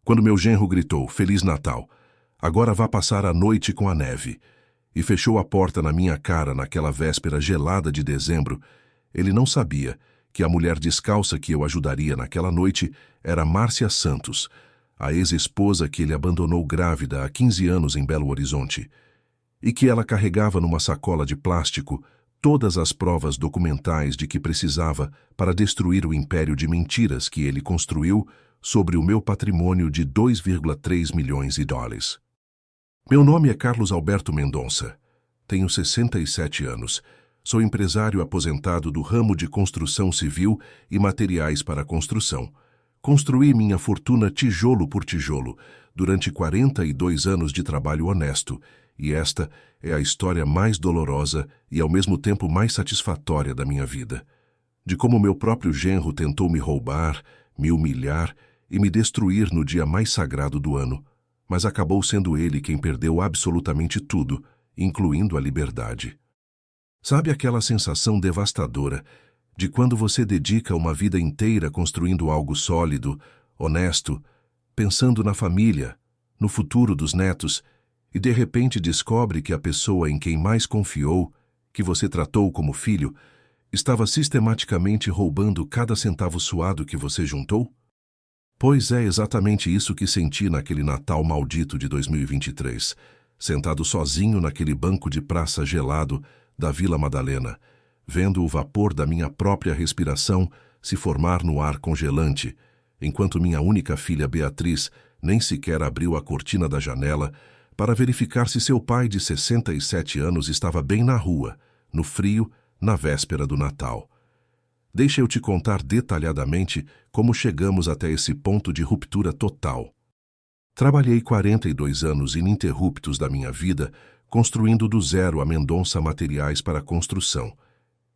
Quando meu genro gritou, Feliz Natal, agora vá passar a noite com a neve, e fechou a porta na minha cara naquela véspera gelada de dezembro, ele não sabia que a mulher descalça que eu ajudaria naquela noite era Márcia Santos, a ex-esposa que ele abandonou grávida há 15 anos em Belo Horizonte, e que ela carregava numa sacola de plástico todas as provas documentais de que precisava para destruir o império de mentiras que ele construiu sobre o meu patrimônio de 2,3 milhões de dólares. Meu nome é Carlos Alberto Mendonça. Tenho 67 anos. Sou empresário aposentado do ramo de construção civil e materiais para construção. Construí minha fortuna tijolo por tijolo durante 42 anos de trabalho honesto, e esta é a história mais dolorosa e ao mesmo tempo mais satisfatória da minha vida. De como meu próprio genro tentou me roubar, me humilhar e me destruir no dia mais sagrado do ano, mas acabou sendo ele quem perdeu absolutamente tudo, incluindo a liberdade. Sabe aquela sensação devastadora de quando você dedica uma vida inteira construindo algo sólido, honesto, pensando na família, no futuro dos netos, e de repente descobre que a pessoa em quem mais confiou, que você tratou como filho, estava sistematicamente roubando cada centavo suado que você juntou? Pois é exatamente isso que senti naquele Natal maldito de 2023, sentado sozinho naquele banco de praça gelado da Vila Madalena, vendo o vapor da minha própria respiração se formar no ar congelante, enquanto minha única filha Beatriz nem sequer abriu a cortina da janela para verificar se seu pai de 67 anos estava bem na rua, no frio, na véspera do Natal. Deixa eu te contar detalhadamente como chegamos até esse ponto de ruptura total. Trabalhei 42 anos ininterruptos da minha vida construindo do zero a Mendonça Materiais para Construção,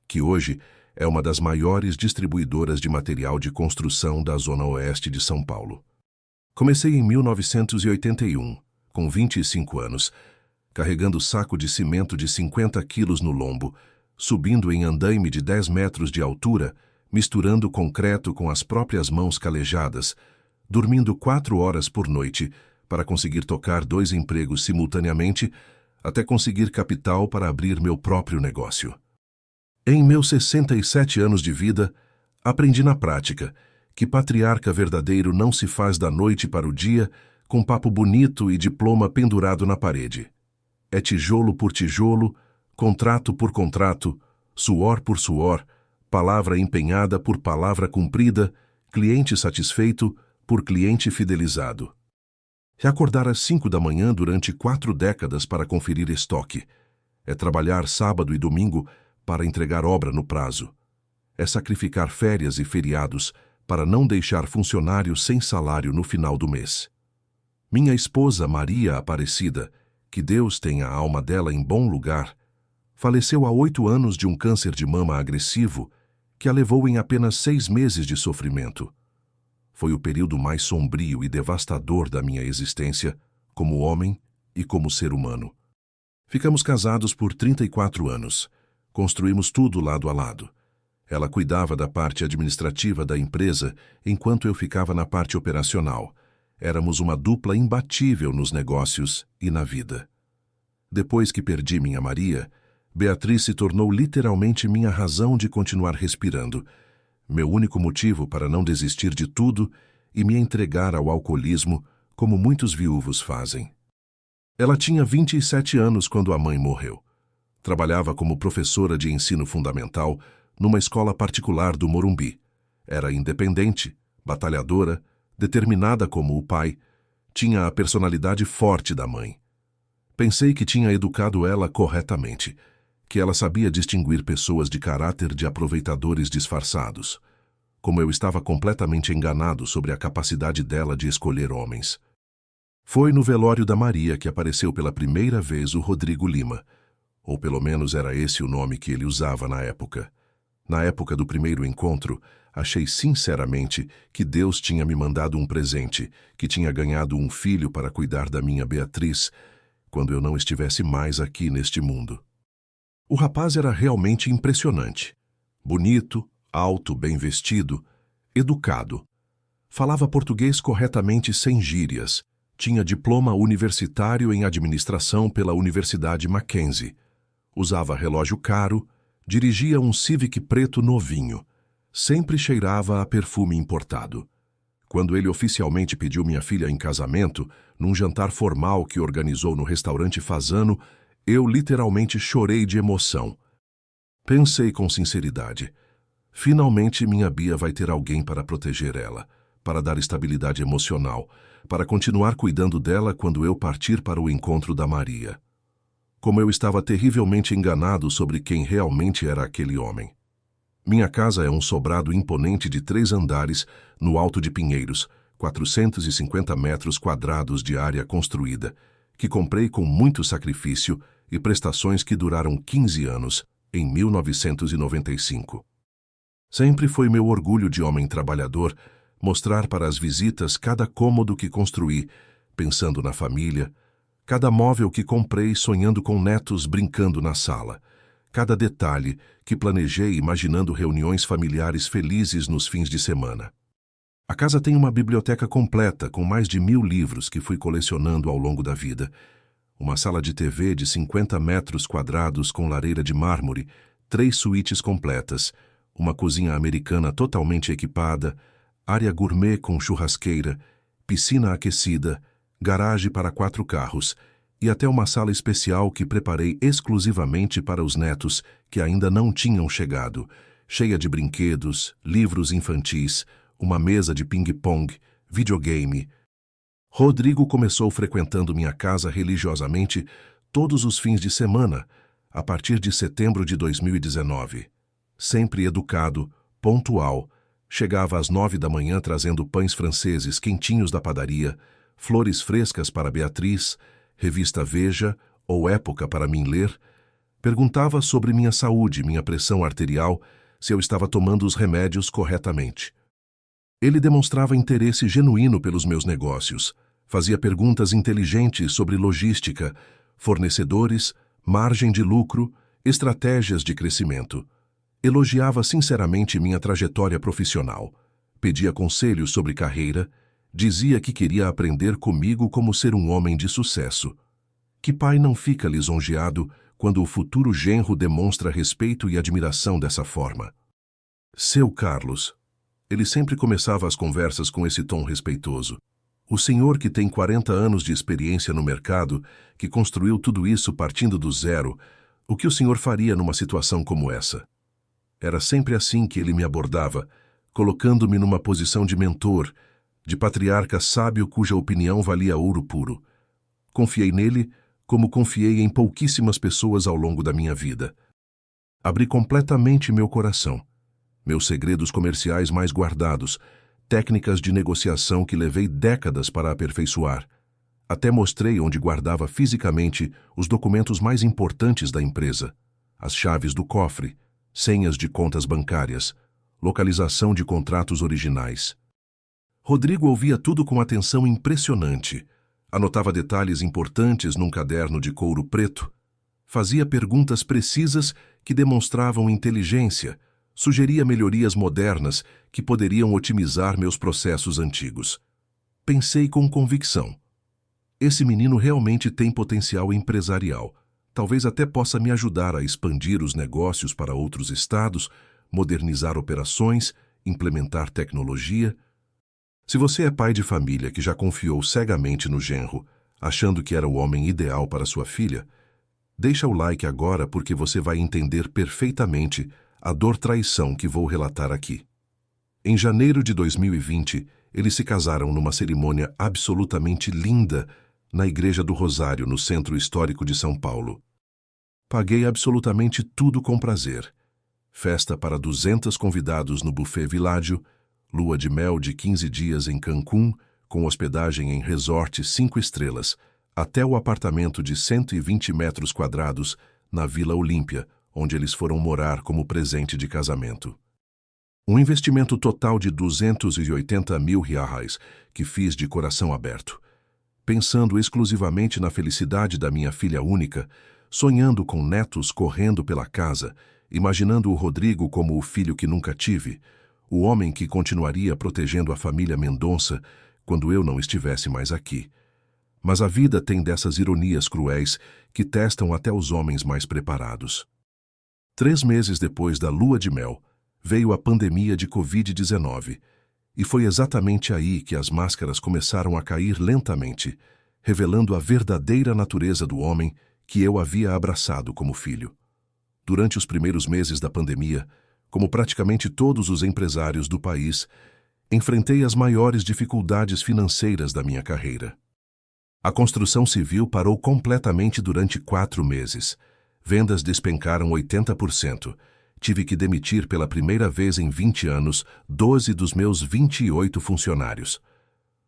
que hoje é uma das maiores distribuidoras de material de construção da Zona Oeste de São Paulo. Comecei em 1981, com 25 anos, carregando saco de cimento de 50 quilos no lombo, subindo em andaime de 10 metros de altura, misturando concreto com as próprias mãos calejadas, dormindo 4 horas por noite para conseguir tocar 2 empregos simultaneamente, até conseguir capital para abrir meu próprio negócio. Em meus 67 anos de vida, aprendi na prática que patriarca verdadeiro não se faz da noite para o dia com papo bonito e diploma pendurado na parede. É tijolo por tijolo, contrato por contrato, suor por suor, palavra empenhada por palavra cumprida, cliente satisfeito por cliente fidelizado. É acordar às 5 da manhã durante 4 décadas para conferir estoque. É trabalhar sábado e domingo para entregar obra no prazo. É sacrificar férias e feriados para não deixar funcionário sem salário no final do mês. Minha esposa Maria Aparecida, que Deus tenha a alma dela em bom lugar, faleceu há 8 anos de um câncer de mama agressivo que a levou em apenas 6 meses de sofrimento. Foi o período mais sombrio e devastador da minha existência, como homem e como ser humano. Ficamos casados por 34 anos. Construímos tudo lado a lado. Ela cuidava da parte administrativa da empresa, enquanto eu ficava na parte operacional. Éramos uma dupla imbatível nos negócios e na vida. Depois que perdi minha Maria, Beatriz se tornou literalmente minha razão de continuar respirando, meu único motivo para não desistir de tudo e me entregar ao alcoolismo, como muitos viúvos fazem. Ela tinha 27 anos quando a mãe morreu. Trabalhava como professora de ensino fundamental numa escola particular do Morumbi. Era independente, batalhadora, determinada como o pai, tinha a personalidade forte da mãe. Pensei que tinha educado ela corretamente, que ela sabia distinguir pessoas de caráter de aproveitadores disfarçados, como eu estava completamente enganado sobre a capacidade dela de escolher homens. Foi no velório da Maria que apareceu pela primeira vez o Rodrigo Lima, ou pelo menos era esse o nome que ele usava na época. Na época do primeiro encontro, achei sinceramente que Deus tinha me mandado um presente, que tinha ganhado um filho para cuidar da minha Beatriz, quando eu não estivesse mais aqui neste mundo. O rapaz era realmente impressionante. Bonito, alto, bem vestido, educado. Falava português corretamente sem gírias. Tinha diploma universitário em administração pela Universidade Mackenzie. Usava relógio caro, dirigia um Civic preto novinho. Sempre cheirava a perfume importado. Quando ele oficialmente pediu minha filha em casamento, num jantar formal que organizou no restaurante Fasano, eu literalmente chorei de emoção. Pensei com sinceridade: finalmente minha Bia vai ter alguém para proteger ela, para dar estabilidade emocional, para continuar cuidando dela quando eu partir para o encontro da Maria. Como eu estava terrivelmente enganado sobre quem realmente era aquele homem. Minha casa é um sobrado imponente de 3 andares, no Alto de Pinheiros, 450 metros quadrados de área construída, que comprei com muito sacrifício e prestações que duraram 15 anos, em 1995. Sempre foi meu orgulho de homem trabalhador mostrar para as visitas cada cômodo que construí, pensando na família, cada móvel que comprei sonhando com netos brincando na sala, cada detalhe que planejei imaginando reuniões familiares felizes nos fins de semana. A casa tem uma biblioteca completa com mais de 1000 livros que fui colecionando ao longo da vida, uma sala de TV de 50 metros quadrados com lareira de mármore, 3 suítes completas, uma cozinha americana totalmente equipada, área gourmet com churrasqueira, piscina aquecida, garagem para 4 carros e até uma sala especial que preparei exclusivamente para os netos que ainda não tinham chegado, cheia de brinquedos, livros infantis, uma mesa de ping-pong, videogame. Rodrigo começou frequentando minha casa religiosamente todos os fins de semana, a partir de setembro de 2019. Sempre educado, pontual, chegava às 9 da manhã trazendo pães franceses quentinhos da padaria, flores frescas para Beatriz, revista Veja ou Época para mim ler, perguntava sobre minha saúde, minha pressão arterial, se eu estava tomando os remédios corretamente. Ele demonstrava interesse genuíno pelos meus negócios, fazia perguntas inteligentes sobre logística, fornecedores, margem de lucro, estratégias de crescimento. Elogiava sinceramente minha trajetória profissional, pedia conselhos sobre carreira, dizia que queria aprender comigo como ser um homem de sucesso. Que pai não fica lisonjeado quando o futuro genro demonstra respeito e admiração dessa forma? Seu Carlos. Ele sempre começava as conversas com esse tom respeitoso. O senhor que tem 40 anos de experiência no mercado, que construiu tudo isso partindo do zero, o que o senhor faria numa situação como essa? Era sempre assim que ele me abordava, colocando-me numa posição de mentor, de patriarca sábio cuja opinião valia ouro puro. Confiei nele como confiei em pouquíssimas pessoas ao longo da minha vida. Abri completamente meu coração, meus segredos comerciais mais guardados, técnicas de negociação que levei décadas para aperfeiçoar. Até mostrei onde guardava fisicamente os documentos mais importantes da empresa, as chaves do cofre, senhas de contas bancárias, localização de contratos originais. Rodrigo ouvia tudo com atenção impressionante, anotava detalhes importantes num caderno de couro preto, fazia perguntas precisas que demonstravam inteligência, sugeria melhorias modernas que poderiam otimizar meus processos antigos. Pensei com convicção: esse menino realmente tem potencial empresarial. Talvez até possa me ajudar a expandir os negócios para outros estados, modernizar operações, implementar tecnologia. Se você é pai de família que já confiou cegamente no genro, achando que era o homem ideal para sua filha, deixa o like agora porque você vai entender perfeitamente a dor-traição que vou relatar aqui. Em janeiro de 2020, eles se casaram numa cerimônia absolutamente linda na Igreja do Rosário, no Centro Histórico de São Paulo. Paguei absolutamente tudo com prazer. Festa para 200 convidados no Buffet Világio, lua de mel de 15 dias em Cancún, com hospedagem em resort 5 estrelas, até o apartamento de 120 metros quadrados na Vila Olímpia, onde eles foram morar como presente de casamento. Um investimento total de 280 mil reais que fiz de coração aberto, pensando exclusivamente na felicidade da minha filha única, sonhando com netos correndo pela casa, imaginando o Rodrigo como o filho que nunca tive, o homem que continuaria protegendo a família Mendonça quando eu não estivesse mais aqui. Mas a vida tem dessas ironias cruéis que testam até os homens mais preparados. 3 meses depois da lua de mel, veio a pandemia de Covid-19, e foi exatamente aí que as máscaras começaram a cair lentamente, revelando a verdadeira natureza do homem que eu havia abraçado como filho. Durante os primeiros meses da pandemia, como praticamente todos os empresários do país, enfrentei as maiores dificuldades financeiras da minha carreira. A construção civil parou completamente durante 4 meses. Vendas despencaram 80%. Tive que demitir pela primeira vez em 20 anos 12 dos meus 28 funcionários.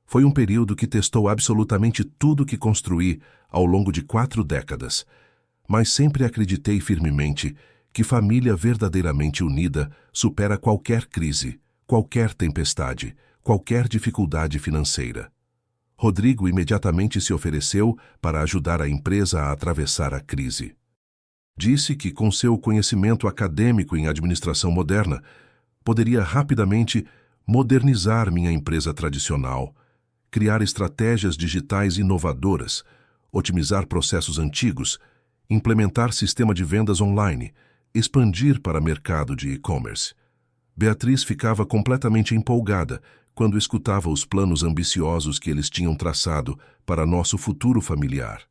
Foi um período que testou absolutamente tudo que construí ao longo de 4 décadas. Mas sempre acreditei firmemente que família verdadeiramente unida supera qualquer crise, qualquer tempestade, qualquer dificuldade financeira. Rodrigo imediatamente se ofereceu para ajudar a empresa a atravessar a crise. Disse que, com seu conhecimento acadêmico em administração moderna, poderia rapidamente modernizar minha empresa tradicional, criar estratégias digitais inovadoras, otimizar processos antigos, implementar sistema de vendas online, expandir para mercado de e-commerce. Beatriz ficava completamente empolgada quando escutava os planos ambiciosos que eles tinham traçado para nosso futuro familiar.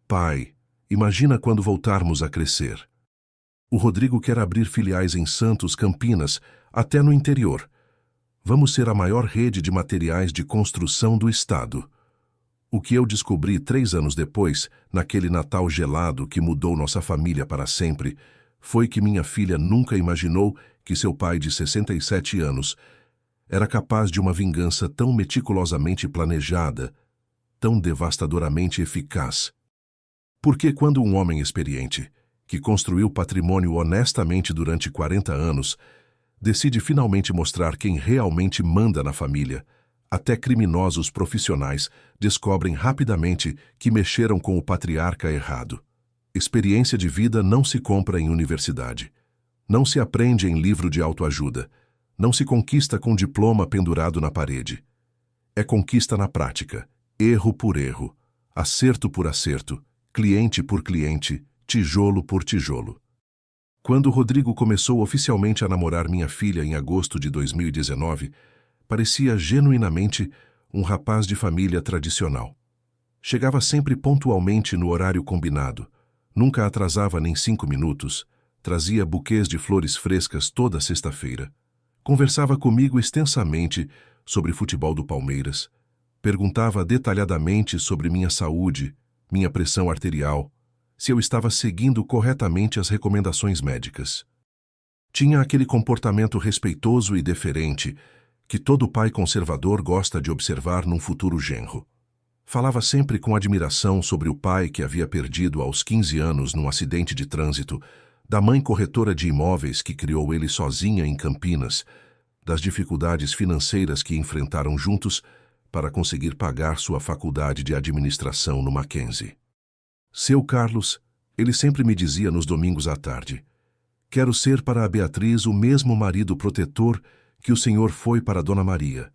Pai, imagina quando voltarmos a crescer. O Rodrigo quer abrir filiais em Santos, Campinas, até no interior. Vamos ser a maior rede de materiais de construção do estado. O que eu descobri 3 anos depois, naquele Natal gelado que mudou nossa família para sempre, foi que minha filha nunca imaginou que seu pai de 67 anos era capaz de uma vingança tão meticulosamente planejada, tão devastadoramente eficaz. Porque quando um homem experiente, que construiu patrimônio honestamente durante 40 anos, decide finalmente mostrar quem realmente manda na família, até criminosos profissionais descobrem rapidamente que mexeram com o patriarca errado. Experiência de vida não se compra em universidade. Não se aprende em livro de autoajuda. Não se conquista com diploma pendurado na parede. É conquista na prática, erro por erro, acerto por acerto, cliente por cliente, tijolo por tijolo. Quando Rodrigo começou oficialmente a namorar minha filha em agosto de 2019, parecia genuinamente um rapaz de família tradicional. Chegava sempre pontualmente no horário combinado, nunca atrasava nem 5 minutos, trazia buquês de flores frescas toda sexta-feira. Conversava comigo extensamente sobre futebol do Palmeiras, perguntava detalhadamente sobre minha saúde, minha pressão arterial, se eu estava seguindo corretamente as recomendações médicas. Tinha aquele comportamento respeitoso e deferente que todo pai conservador gosta de observar num futuro genro. Falava sempre com admiração sobre o pai que havia perdido aos 15 anos num acidente de trânsito, da mãe corretora de imóveis que criou ele sozinha em Campinas, das dificuldades financeiras que enfrentaram juntos para conseguir pagar sua faculdade de administração no Mackenzie. Seu Carlos, ele sempre me dizia nos domingos à tarde, quero ser para a Beatriz o mesmo marido protetor que o Senhor foi para Dona Maria.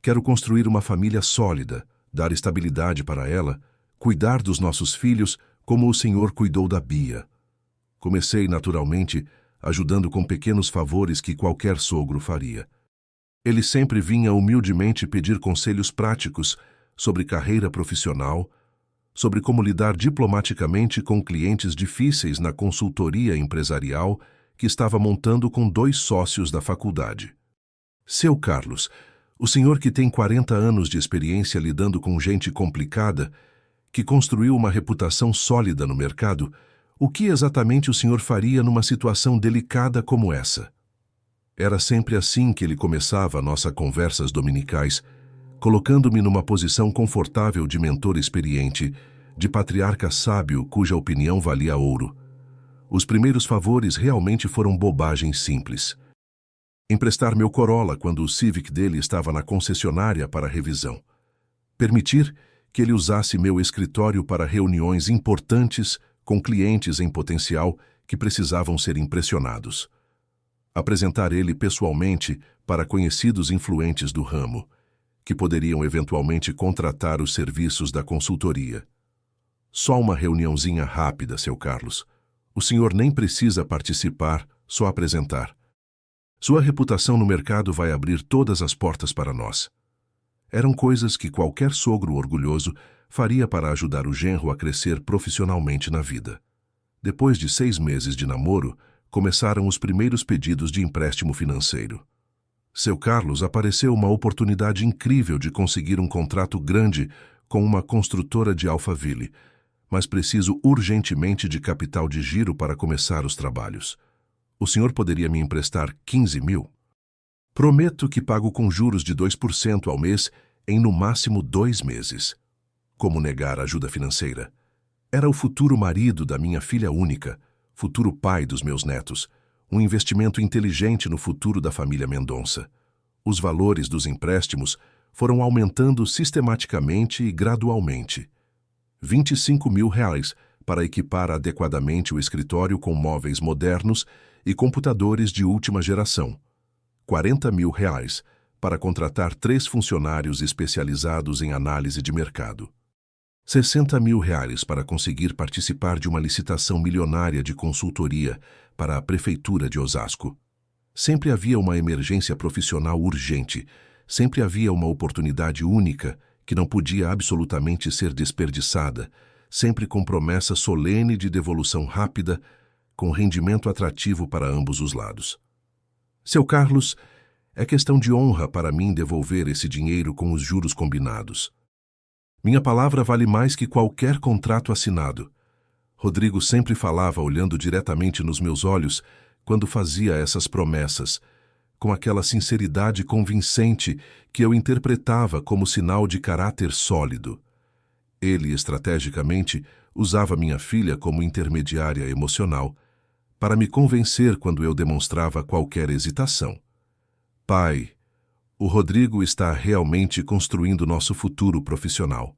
Quero construir uma família sólida, dar estabilidade para ela, cuidar dos nossos filhos como o Senhor cuidou da Bia. Comecei, naturalmente, ajudando com pequenos favores que qualquer sogro faria. Ele sempre vinha humildemente pedir conselhos práticos sobre carreira profissional, sobre como lidar diplomaticamente com clientes difíceis na consultoria empresarial que estava montando com 2 sócios da faculdade. Seu Carlos, o senhor que tem 40 anos de experiência lidando com gente complicada, que construiu uma reputação sólida no mercado, o que exatamente o senhor faria numa situação delicada como essa? Era sempre assim que ele começava nossas conversas dominicais, colocando-me numa posição confortável de mentor experiente, de patriarca sábio cuja opinião valia ouro. Os primeiros favores realmente foram bobagens simples. Emprestar meu Corolla quando o Civic dele estava na concessionária para revisão. Permitir que ele usasse meu escritório para reuniões importantes com clientes em potencial que precisavam ser impressionados. Apresentar ele pessoalmente para conhecidos influentes do ramo, que poderiam eventualmente contratar os serviços da consultoria. Só uma reuniãozinha rápida, seu Carlos. O senhor nem precisa participar, só apresentar. Sua reputação no mercado vai abrir todas as portas para nós. Eram coisas que qualquer sogro orgulhoso faria para ajudar o genro a crescer profissionalmente na vida. Depois de 6 meses de namoro, começaram os primeiros pedidos de empréstimo financeiro. Seu Carlos apareceu uma oportunidade incrível de conseguir um contrato grande com uma construtora de Alphaville, mas preciso urgentemente de capital de giro para começar os trabalhos. O senhor poderia me emprestar 15 mil? Prometo que pago com juros de 2% ao mês em no máximo 2 meses. Como negar ajuda financeira? Era o futuro marido da minha filha única, futuro pai dos meus netos, um investimento inteligente no futuro da família Mendonça. Os valores dos empréstimos foram aumentando sistematicamente e gradualmente. R$ 25 mil para equipar adequadamente o escritório com móveis modernos e computadores de última geração. R$ 40 mil para contratar 3 funcionários especializados em análise de mercado. R$ 60 mil para conseguir participar de uma licitação milionária de consultoria para a Prefeitura de Osasco. Sempre havia uma emergência profissional urgente, sempre havia uma oportunidade única que não podia absolutamente ser desperdiçada, sempre com promessa solene de devolução rápida, com rendimento atrativo para ambos os lados. Seu Carlos, é questão de honra para mim devolver esse dinheiro com os juros combinados. Minha palavra vale mais que qualquer contrato assinado. Rodrigo sempre falava olhando diretamente nos meus olhos quando fazia essas promessas, com aquela sinceridade convincente que eu interpretava como sinal de caráter sólido. Ele, estrategicamente, usava minha filha como intermediária emocional para me convencer quando eu demonstrava qualquer hesitação. Pai, o Rodrigo está realmente construindo nosso futuro profissional.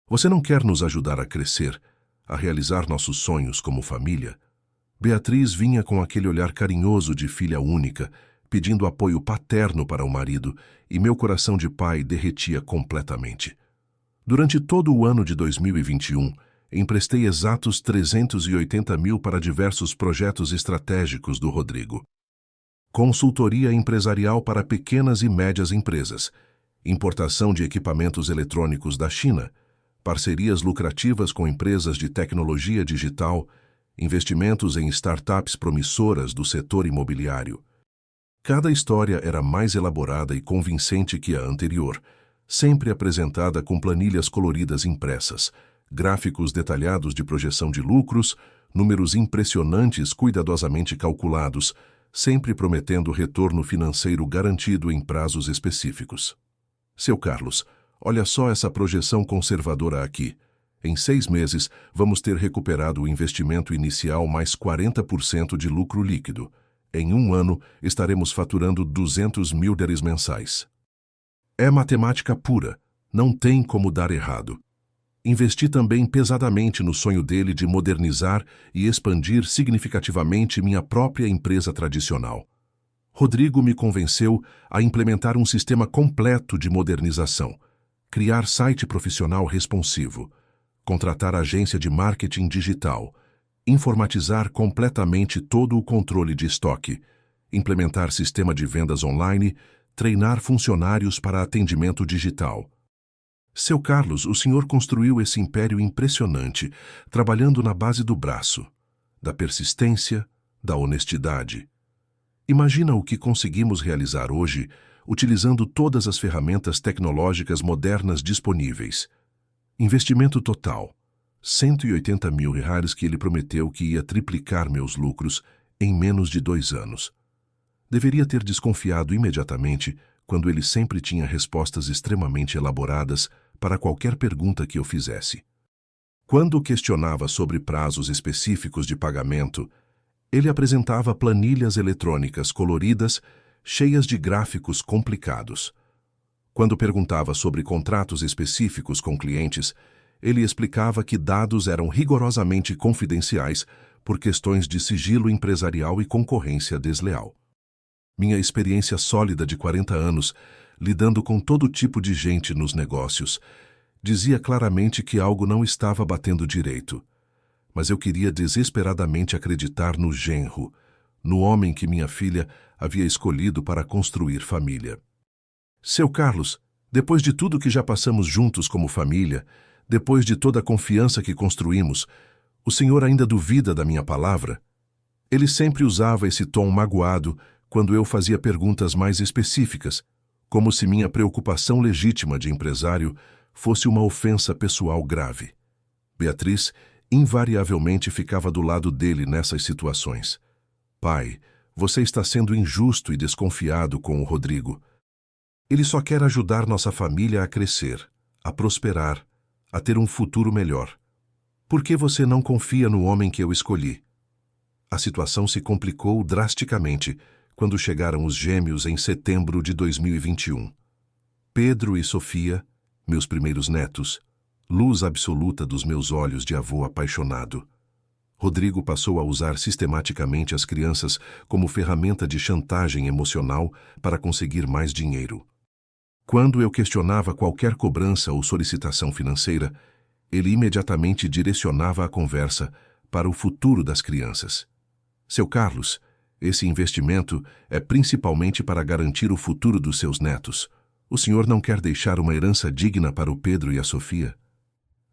Você não quer nos ajudar a crescer, a realizar nossos sonhos como família? Beatriz vinha com aquele olhar carinhoso de filha única, pedindo apoio paterno para o marido, e meu coração de pai derretia completamente. Durante todo o ano de 2021, emprestei exatos 380 mil para diversos projetos estratégicos do Rodrigo. Consultoria empresarial para pequenas e médias empresas, importação de equipamentos eletrônicos da China, parcerias lucrativas com empresas de tecnologia digital, investimentos em startups promissoras do setor imobiliário. Cada história era mais elaborada e convincente que a anterior, sempre apresentada com planilhas coloridas impressas, gráficos detalhados de projeção de lucros, números impressionantes cuidadosamente calculados, sempre prometendo retorno financeiro garantido em prazos específicos. Seu Carlos, olha só essa projeção conservadora aqui. Em 6 meses, vamos ter recuperado o investimento inicial mais 40% de lucro líquido. Em 1 ano, estaremos faturando 200 mil mensais. É matemática pura, não tem como dar errado. Investi também pesadamente no sonho dele de modernizar e expandir significativamente minha própria empresa tradicional. Rodrigo me convenceu a implementar um sistema completo de modernização, criar site profissional responsivo, contratar agência de marketing digital, informatizar completamente todo o controle de estoque, implementar sistema de vendas online, treinar funcionários para atendimento digital. Seu Carlos, o senhor construiu esse império impressionante, trabalhando na base do braço, da persistência, da honestidade. Imagina o que conseguimos realizar hoje, utilizando todas as ferramentas tecnológicas modernas disponíveis. Investimento total, R$ 180 mil que ele prometeu que ia triplicar meus lucros em menos de 2 anos. Deveria ter desconfiado imediatamente quando ele sempre tinha respostas extremamente elaboradas para qualquer pergunta que eu fizesse. Quando questionava sobre prazos específicos de pagamento, ele apresentava planilhas eletrônicas coloridas, cheias de gráficos complicados. Quando perguntava sobre contratos específicos com clientes, ele explicava que dados eram rigorosamente confidenciais por questões de sigilo empresarial e concorrência desleal. Minha experiência sólida de 40 anos, lidando com todo tipo de gente nos negócios, dizia claramente que algo não estava batendo direito. Mas eu queria desesperadamente acreditar no genro, no homem que minha filha havia escolhido para construir família. Seu Carlos, depois de tudo que já passamos juntos como família, depois de toda a confiança que construímos, o senhor ainda duvida da minha palavra? Ele sempre usava esse tom magoado quando eu fazia perguntas mais específicas, como se minha preocupação legítima de empresário fosse uma ofensa pessoal grave. Beatriz invariavelmente ficava do lado dele nessas situações. Pai, você está sendo injusto e desconfiado com o Rodrigo. Ele só quer ajudar nossa família a crescer, a prosperar, a ter um futuro melhor. Por que você não confia no homem que eu escolhi? A situação se complicou drasticamente quando chegaram os gêmeos em setembro de 2021. Pedro e Sofia, meus primeiros netos, luz absoluta dos meus olhos de avô apaixonado. Rodrigo passou a usar sistematicamente as crianças como ferramenta de chantagem emocional para conseguir mais dinheiro. Quando eu questionava qualquer cobrança ou solicitação financeira, ele imediatamente direcionava a conversa para o futuro das crianças. Seu Carlos, esse investimento é principalmente para garantir o futuro dos seus netos. O senhor não quer deixar uma herança digna para o Pedro e a Sofia?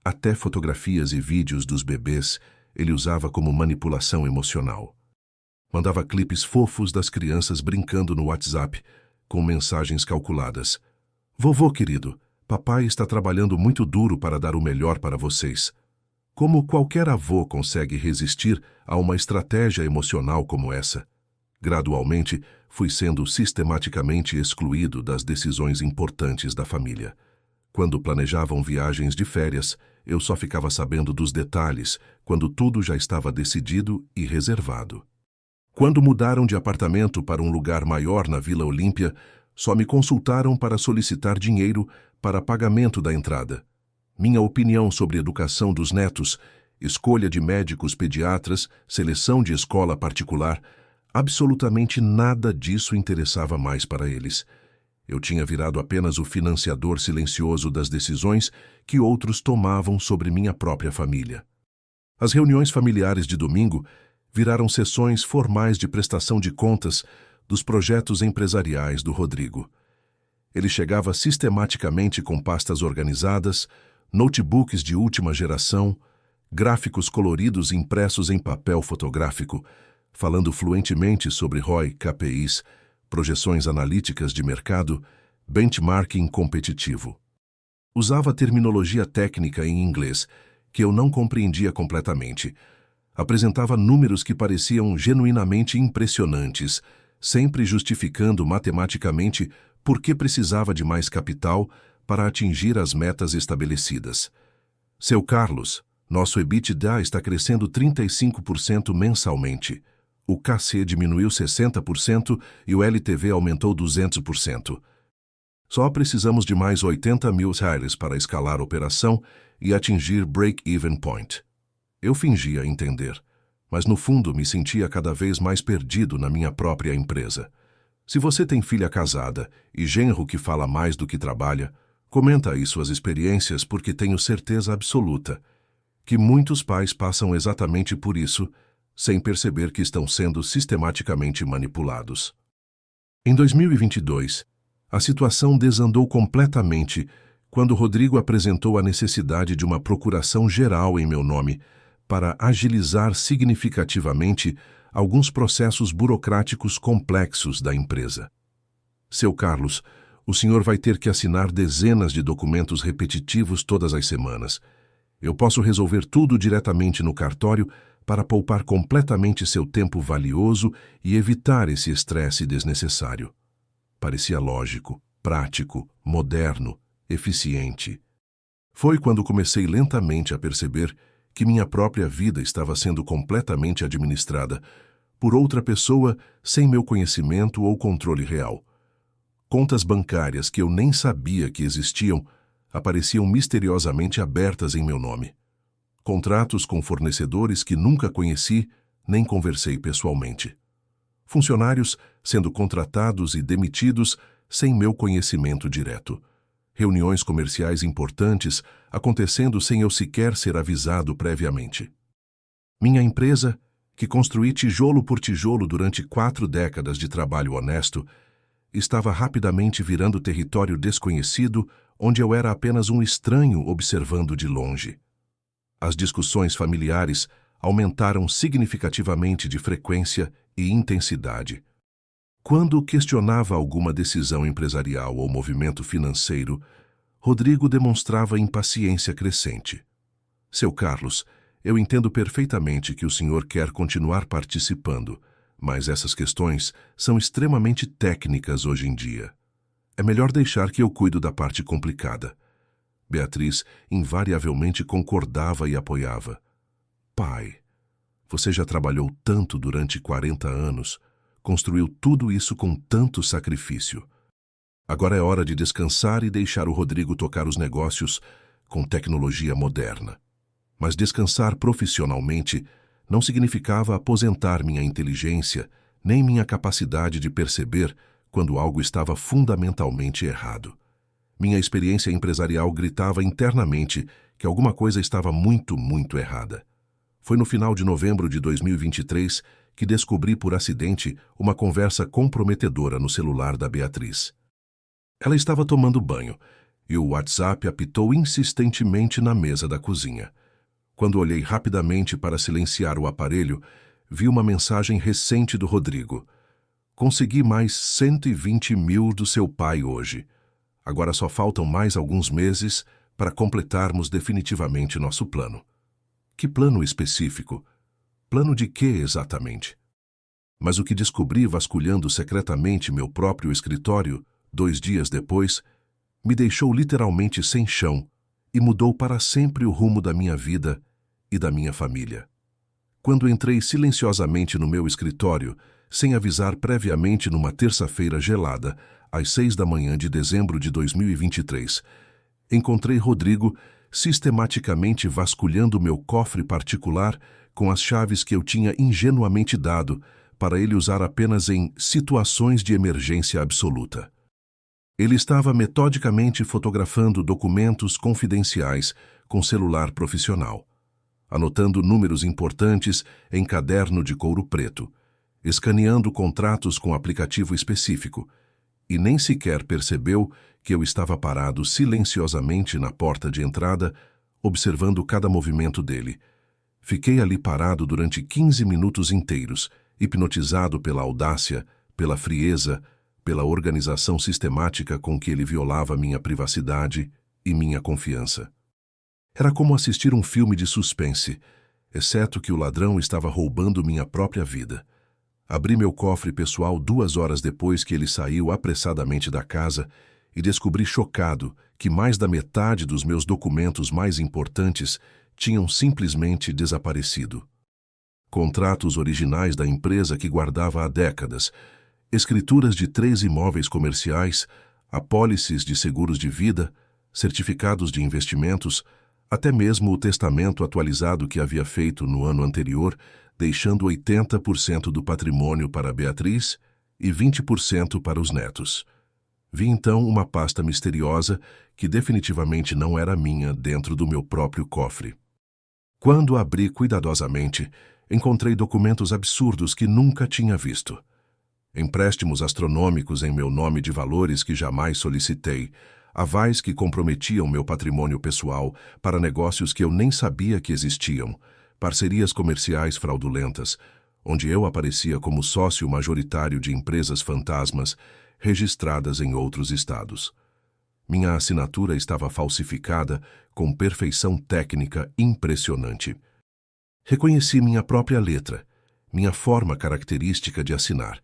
Até fotografias e vídeos dos bebês ele usava como manipulação emocional. Mandava clipes fofos das crianças brincando no WhatsApp, com mensagens calculadas. Vovô querido, papai está trabalhando muito duro para dar o melhor para vocês. Como qualquer avô consegue resistir a uma estratégia emocional como essa? Gradualmente, fui sendo sistematicamente excluído das decisões importantes da família. Quando planejavam viagens de férias, eu só ficava sabendo dos detalhes, quando tudo já estava decidido e reservado. Quando mudaram de apartamento para um lugar maior na Vila Olímpia, só me consultaram para solicitar dinheiro para pagamento da entrada. Minha opinião sobre educação dos netos, escolha de médicos pediatras, seleção de escola particular, absolutamente nada disso interessava mais para eles. Eu tinha virado apenas o financiador silencioso das decisões que outros tomavam sobre minha própria família. As reuniões familiares de domingo viraram sessões formais de prestação de contas dos projetos empresariais do Rodrigo. Ele chegava sistematicamente com pastas organizadas, notebooks de última geração, gráficos coloridos impressos em papel fotográfico, falando fluentemente sobre ROI, KPIs, projeções analíticas de mercado, benchmarking competitivo. Usava terminologia técnica em inglês, que eu não compreendia completamente. Apresentava números que pareciam genuinamente impressionantes, sempre justificando matematicamente por que precisava de mais capital para atingir as metas estabelecidas. Seu Carlos, nosso EBITDA está crescendo 35% mensalmente. O KC diminuiu 60% e o LTV aumentou 200%. Só precisamos de mais 80 mil reais para escalar a operação e atingir break-even point. Eu fingia entender, mas no fundo me sentia cada vez mais perdido na minha própria empresa. Se você tem filha casada e genro que fala mais do que trabalha, comenta aí suas experiências porque tenho certeza absoluta que muitos pais passam exatamente por isso, sem perceber que estão sendo sistematicamente manipulados. Em 2022, a situação desandou completamente quando Rodrigo apresentou a necessidade de uma procuração geral em meu nome para agilizar significativamente alguns processos burocráticos complexos da empresa. Seu Carlos, o senhor vai ter que assinar dezenas de documentos repetitivos todas as semanas. Eu posso resolver tudo diretamente no cartório para poupar completamente seu tempo valioso e evitar esse estresse desnecessário. Parecia lógico, prático, moderno, eficiente. Foi quando comecei lentamente a perceber que minha própria vida estava sendo completamente administrada por outra pessoa sem meu conhecimento ou controle real. Contas bancárias que eu nem sabia que existiam apareciam misteriosamente abertas em meu nome. Contratos com fornecedores que nunca conheci nem conversei pessoalmente. Funcionários sendo contratados e demitidos sem meu conhecimento direto. Reuniões comerciais importantes acontecendo sem eu sequer ser avisado previamente. Minha empresa, que construí tijolo por tijolo durante 4 décadas de trabalho honesto, estava rapidamente virando território desconhecido, onde eu era apenas um estranho observando de longe. As discussões familiares aumentaram significativamente de frequência e intensidade. Quando questionava alguma decisão empresarial ou movimento financeiro, Rodrigo demonstrava impaciência crescente. Seu Carlos, eu entendo perfeitamente que o senhor quer continuar participando, mas essas questões são extremamente técnicas hoje em dia. É melhor deixar que eu cuido da parte complicada. Beatriz invariavelmente concordava e apoiava. Pai, você já trabalhou tanto durante 40 anos, construiu tudo isso com tanto sacrifício. Agora é hora de descansar e deixar o Rodrigo tocar os negócios com tecnologia moderna. Mas descansar profissionalmente não significava aposentar minha inteligência, nem minha capacidade de perceber quando algo estava fundamentalmente errado. Minha experiência empresarial gritava internamente que alguma coisa estava muito errada. Foi no final de novembro de 2023 que descobri por acidente uma conversa comprometedora no celular da Beatriz. Ela estava tomando banho e o WhatsApp apitou insistentemente na mesa da cozinha. Quando olhei rapidamente para silenciar o aparelho, vi uma mensagem recente do Rodrigo. Consegui mais 120 mil do seu pai hoje. Agora só faltam mais alguns meses para completarmos definitivamente nosso plano. Que plano específico? Plano de quê exatamente? Mas o que descobri vasculhando secretamente meu próprio escritório, 2 dias depois, me deixou literalmente sem chão e mudou para sempre o rumo da minha vida e da minha família. Quando entrei silenciosamente no meu escritório, sem avisar previamente numa terça-feira gelada, às 6 da manhã de dezembro de 2023, encontrei Rodrigo sistematicamente vasculhando meu cofre particular com as chaves que eu tinha ingenuamente dado para ele usar apenas em situações de emergência absoluta. Ele estava metodicamente fotografando documentos confidenciais com celular profissional, anotando números importantes em caderno de couro preto, escaneando contratos com aplicativo específico, e nem sequer percebeu que eu estava parado silenciosamente na porta de entrada, observando cada movimento dele. Fiquei ali parado durante 15 minutos inteiros, hipnotizado pela audácia, pela frieza, pela organização sistemática com que ele violava minha privacidade e minha confiança. Era como assistir um filme de suspense, exceto que o ladrão estava roubando minha própria vida. Abri meu cofre pessoal 2 horas depois que ele saiu apressadamente da casa e descobri chocado que mais da metade dos meus documentos mais importantes tinham simplesmente desaparecido. Contratos originais da empresa que guardava há décadas, escrituras de 3 imóveis comerciais, apólices de seguros de vida, certificados de investimentos, até mesmo o testamento atualizado que havia feito no ano anterior, deixando 80% do patrimônio para Beatriz e 20% para os netos. Vi então uma pasta misteriosa que definitivamente não era minha dentro do meu próprio cofre. Quando abri cuidadosamente, encontrei documentos absurdos que nunca tinha visto. Empréstimos astronômicos em meu nome de valores que jamais solicitei, avais que comprometiam meu patrimônio pessoal para negócios que eu nem sabia que existiam, parcerias comerciais fraudulentas, onde eu aparecia como sócio majoritário de empresas fantasmas registradas em outros estados. Minha assinatura estava falsificada com perfeição técnica impressionante. Reconheci minha própria letra, minha forma característica de assinar,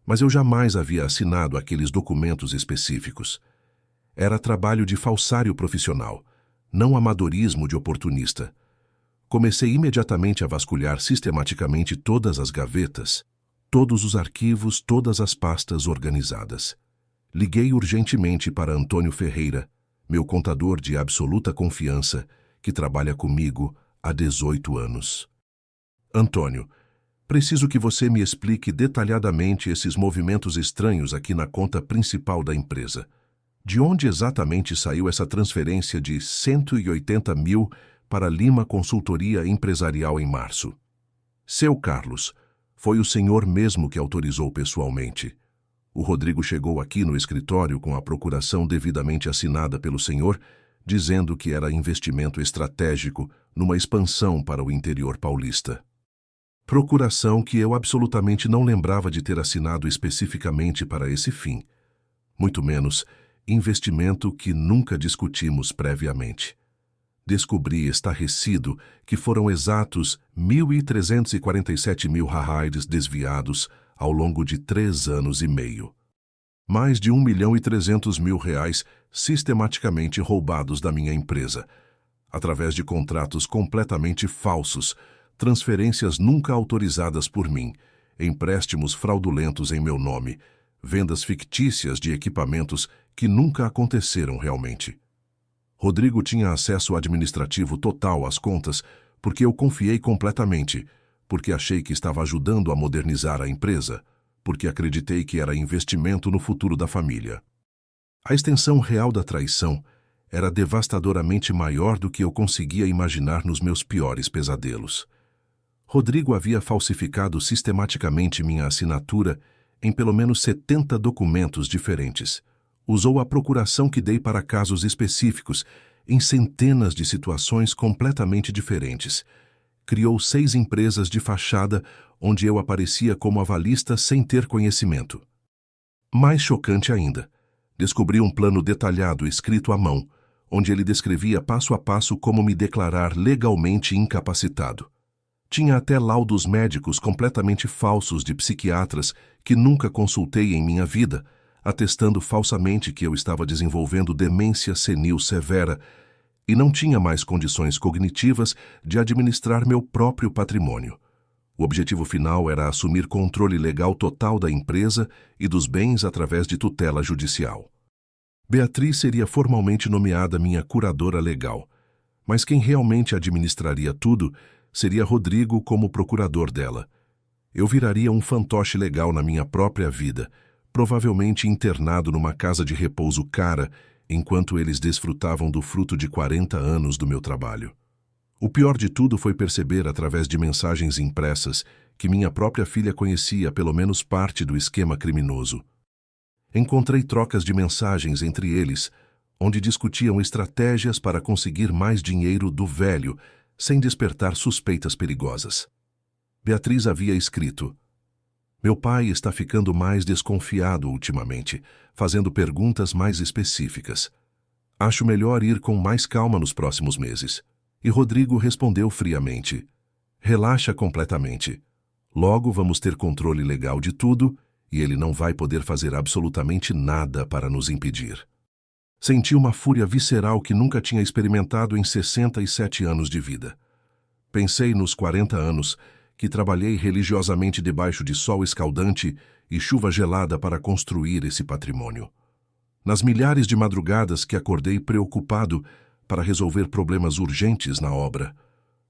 mas eu jamais havia assinado aqueles documentos específicos. Era trabalho de falsário profissional, não amadorismo de oportunista. Comecei imediatamente a vasculhar sistematicamente todas as gavetas, todos os arquivos, todas as pastas organizadas. Liguei urgentemente para Antônio Ferreira, meu contador de absoluta confiança, que trabalha comigo há 18 anos. Antônio, Preciso que você me explique detalhadamente esses movimentos estranhos aqui na conta principal da empresa. De onde exatamente saiu essa transferência de 180 mil para Lima Consultoria Empresarial em março? Seu Carlos, foi o senhor mesmo que autorizou pessoalmente. O Rodrigo chegou aqui no escritório com a procuração devidamente assinada pelo senhor, dizendo que era investimento estratégico numa expansão para o interior paulista. Procuração que eu absolutamente não lembrava de ter assinado especificamente para esse fim. Muito menos, investimento que nunca discutimos previamente. Descobri estarrecido que foram exatos 1.347 mil reais desviados ao longo de 3 anos e meio. Mais de 1.300.000 reais sistematicamente roubados da minha empresa, através de contratos completamente falsos, transferências nunca autorizadas por mim, empréstimos fraudulentos em meu nome, vendas fictícias de equipamentos que nunca aconteceram realmente. Rodrigo tinha acesso administrativo total às contas porque eu confiei completamente, porque achei que estava ajudando a modernizar a empresa, porque acreditei que era investimento no futuro da família. A extensão real da traição era devastadoramente maior do que eu conseguia imaginar nos meus piores pesadelos. Rodrigo havia falsificado sistematicamente minha assinatura em pelo menos 70 documentos diferentes. Usou a procuração que dei para casos específicos em centenas de situações completamente diferentes. Criou 6 empresas de fachada onde eu aparecia como avalista sem ter conhecimento. Mais chocante ainda, descobri um plano detalhado escrito à mão, onde ele descrevia passo a passo como me declarar legalmente incapacitado. Tinha até laudos médicos completamente falsos de psiquiatras que nunca consultei em minha vida, atestando falsamente que eu estava desenvolvendo demência senil severa e não tinha mais condições cognitivas de administrar meu próprio patrimônio. O objetivo final era assumir controle legal total da empresa e dos bens através de tutela judicial. Beatriz seria formalmente nomeada minha curadora legal, mas quem realmente administraria tudo seria Rodrigo como procurador dela. Eu viraria um fantoche legal na minha própria vida, provavelmente internado numa casa de repouso cara, enquanto eles desfrutavam do fruto de 40 anos do meu trabalho. O pior de tudo foi perceber, através de mensagens impressas, que minha própria filha conhecia pelo menos parte do esquema criminoso. Encontrei trocas de mensagens entre eles, onde discutiam estratégias para conseguir mais dinheiro do velho, sem despertar suspeitas perigosas. Beatriz havia escrito: "Meu pai está ficando mais desconfiado ultimamente, fazendo perguntas mais específicas. Acho melhor ir com mais calma nos próximos meses." E Rodrigo respondeu friamente: "Relaxa completamente. Logo vamos ter controle legal de tudo e ele não vai poder fazer absolutamente nada para nos impedir." Senti uma fúria visceral que nunca tinha experimentado em 67 anos de vida. Pensei nos 40 anos que trabalhei religiosamente debaixo de sol escaldante e chuva gelada para construir esse patrimônio. Nas milhares de madrugadas que acordei preocupado para resolver problemas urgentes na obra.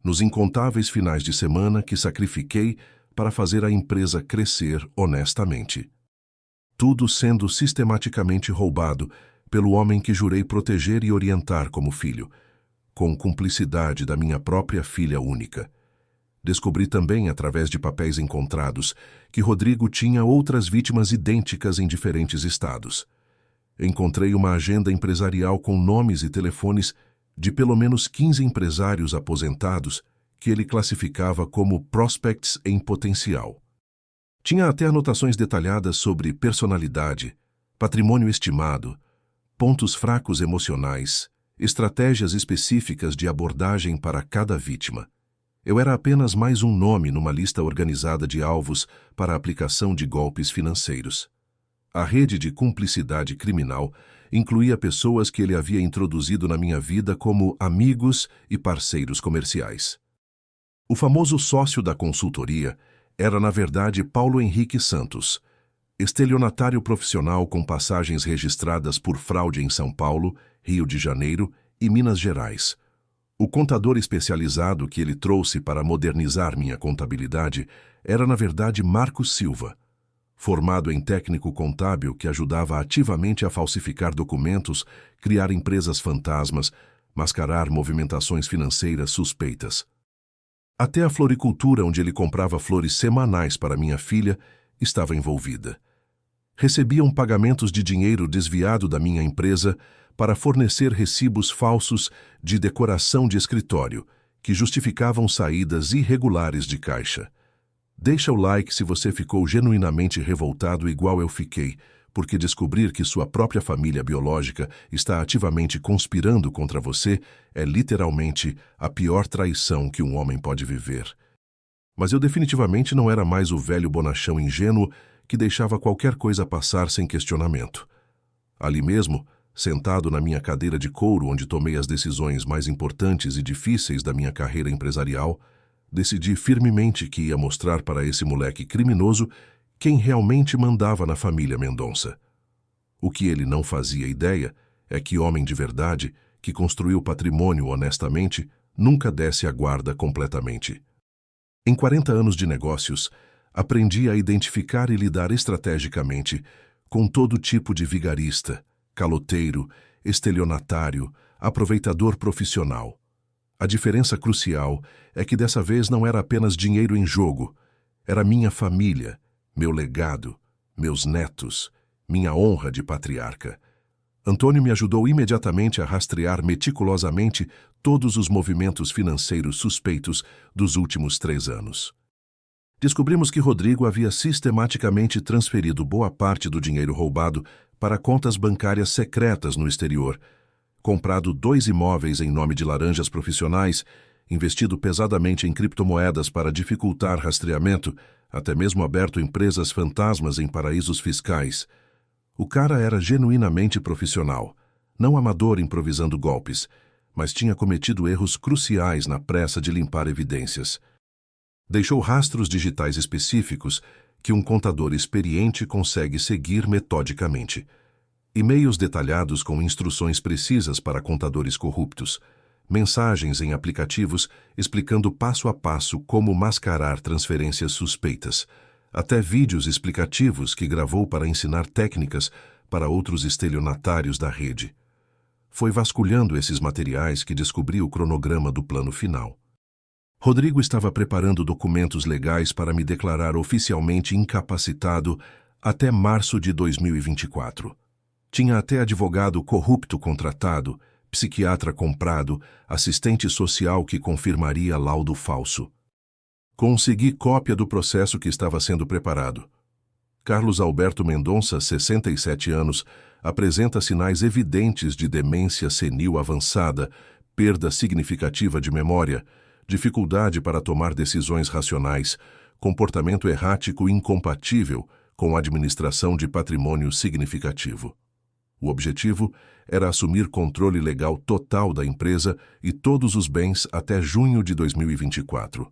Nos incontáveis finais de semana que sacrifiquei para fazer a empresa crescer honestamente. Tudo sendo sistematicamente roubado pelo homem que jurei proteger e orientar como filho, com cumplicidade da minha própria filha única. Descobri também, através de papéis encontrados, que Rodrigo tinha outras vítimas idênticas em diferentes estados. Encontrei uma agenda empresarial com nomes e telefones de pelo menos 15 empresários aposentados que ele classificava como prospects em potencial. Tinha até anotações detalhadas sobre personalidade, patrimônio estimado, pontos fracos emocionais, estratégias específicas de abordagem para cada vítima. Eu era apenas mais um nome numa lista organizada de alvos para a aplicação de golpes financeiros. A rede de cumplicidade criminal incluía pessoas que ele havia introduzido na minha vida como amigos e parceiros comerciais. O famoso sócio da consultoria era, na verdade, Paulo Henrique Santos, estelionatário profissional com passagens registradas por fraude em São Paulo, Rio de Janeiro e Minas Gerais. O contador especializado que ele trouxe para modernizar minha contabilidade era, na verdade, Marcos Silva, formado em técnico contábil que ajudava ativamente a falsificar documentos, criar empresas fantasmas, mascarar movimentações financeiras suspeitas. Até a floricultura, onde ele comprava flores semanais para minha filha, estava envolvida. Recebiam pagamentos de dinheiro desviado da minha empresa para fornecer recibos falsos de decoração de escritório, que justificavam saídas irregulares de caixa. Deixa o like se você ficou genuinamente revoltado igual eu fiquei, porque descobrir que sua própria família biológica está ativamente conspirando contra você é literalmente a pior traição que um homem pode viver. Mas eu definitivamente não era mais o velho bonachão ingênuo que deixava qualquer coisa passar sem questionamento. Ali mesmo, sentado na minha cadeira de couro onde tomei as decisões mais importantes e difíceis da minha carreira empresarial, decidi firmemente que ia mostrar para esse moleque criminoso quem realmente mandava na família Mendonça. O que ele não fazia ideia é que homem de verdade, que construiu patrimônio honestamente, nunca desce a guarda completamente. Em 40 anos de negócios, aprendi a identificar e lidar estrategicamente com todo tipo de vigarista, caloteiro, estelionatário, aproveitador profissional. A diferença crucial é que dessa vez não era apenas dinheiro em jogo, era minha família, meu legado, meus netos, minha honra de patriarca. Antônio me ajudou imediatamente a rastrear meticulosamente todos os movimentos financeiros suspeitos dos últimos 3 anos. Descobrimos que Rodrigo havia sistematicamente transferido boa parte do dinheiro roubado para contas bancárias secretas no exterior, comprado 2 imóveis em nome de laranjas profissionais, investido pesadamente em criptomoedas para dificultar rastreamento, até mesmo aberto empresas fantasmas em paraísos fiscais. O cara era genuinamente profissional, não amador improvisando golpes, mas tinha cometido erros cruciais na pressa de limpar evidências. Deixou rastros digitais específicos que um contador experiente consegue seguir metodicamente. E-mails detalhados com instruções precisas para contadores corruptos, mensagens em aplicativos explicando passo a passo como mascarar transferências suspeitas, até vídeos explicativos que gravou para ensinar técnicas para outros estelionatários da rede. Foi vasculhando esses materiais que descobri o cronograma do plano final. Rodrigo estava preparando documentos legais para me declarar oficialmente incapacitado até março de 2024. Tinha até advogado corrupto contratado, psiquiatra comprado, assistente social que confirmaria laudo falso. Consegui cópia do processo que estava sendo preparado. Carlos Alberto Mendonça, 67 anos, apresenta sinais evidentes de demência senil avançada, perda significativa de memória, dificuldade para tomar decisões racionais, comportamento errático incompatível com a administração de patrimônio significativo. O objetivo era assumir controle legal total da empresa e todos os bens até junho de 2024.